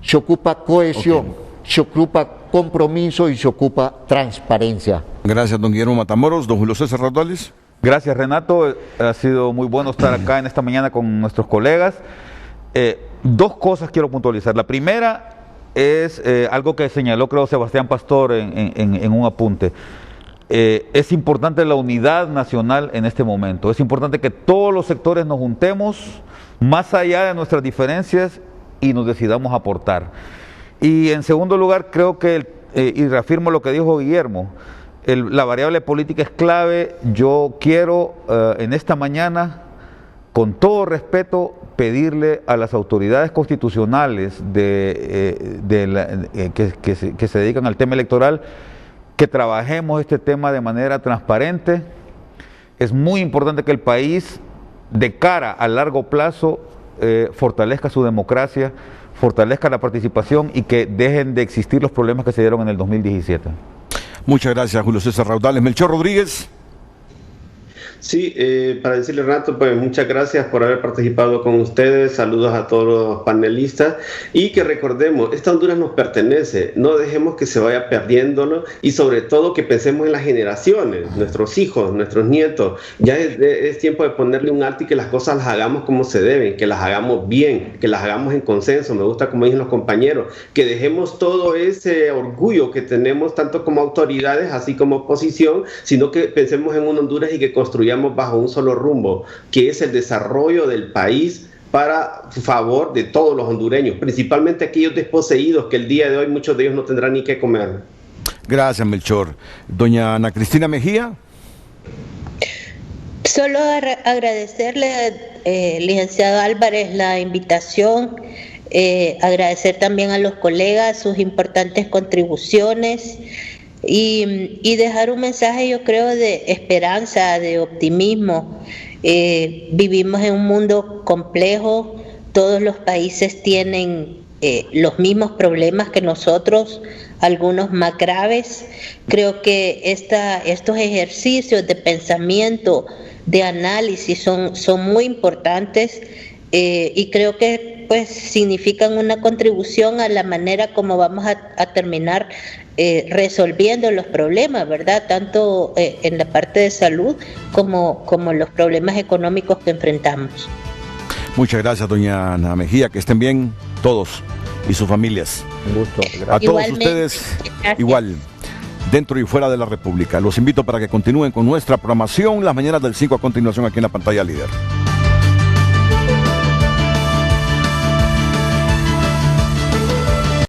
se ocupa cohesión, se ocupa compromiso y se ocupa transparencia. Gracias, don Guillermo Matamoros. Don Julio César Raudales. Gracias, Renato. Ha sido muy bueno estar acá en esta mañana con nuestros colegas. Dos cosas quiero puntualizar. La primera es algo que señaló, creo, Sebastián Pastor en un apunte. Es importante la unidad nacional en este momento. Es importante que todos los sectores nos juntemos más allá de nuestras diferencias y nos decidamos aportar. Y en segundo lugar, creo que, y reafirmo lo que dijo Guillermo, la variable política es clave. Yo quiero en esta mañana, con todo respeto, pedirle a las autoridades constitucionales que se dedican al tema electoral que trabajemos este tema de manera transparente. Es muy importante que el país, de cara a largo plazo, fortalezca su democracia, fortalezca la participación y que dejen de existir los problemas que se dieron en el 2017. Muchas gracias, Julio César Raudales. Melchor Rodríguez. Sí, para decirle, Renato, pues muchas gracias por haber participado con ustedes, saludos a todos los panelistas y que recordemos, esta Honduras nos pertenece, no dejemos que se vaya perdiéndolo y sobre todo que pensemos en las generaciones, nuestros hijos, nuestros nietos. Ya es tiempo de ponerle un alto y que las cosas las hagamos como se deben, que las hagamos bien, que las hagamos en consenso. Me gusta como dicen los compañeros, que dejemos todo ese orgullo que tenemos tanto como autoridades así como oposición, sino que pensemos en una Honduras y que construyamos bajo un solo rumbo, que es el desarrollo del país para favor de todos los hondureños, principalmente aquellos desposeídos que el día de hoy muchos de ellos no tendrán ni qué comer. Gracias, Melchor. Doña Ana Cristina Mejía. Solo agradecerle, licenciado Álvarez, la invitación, agradecer también a los colegas sus importantes contribuciones. Y dejar un mensaje, yo creo, de esperanza, de optimismo. Vivimos en un mundo complejo, todos los países tienen los mismos problemas que nosotros, algunos más graves. Creo que estos ejercicios de pensamiento, de análisis son muy importantes y creo que pues significan una contribución a la manera como vamos a terminar resolviendo los problemas, ¿verdad? Tanto en la parte de salud como los problemas económicos que enfrentamos. Muchas gracias, doña Ana Mejía. Que estén bien todos y sus familias. Un gusto. Gracias. A todos ustedes, gracias. Igual, dentro y fuera de la República. Los invito para que continúen con nuestra programación. Las mañanas del 5 a continuación aquí en la pantalla líder.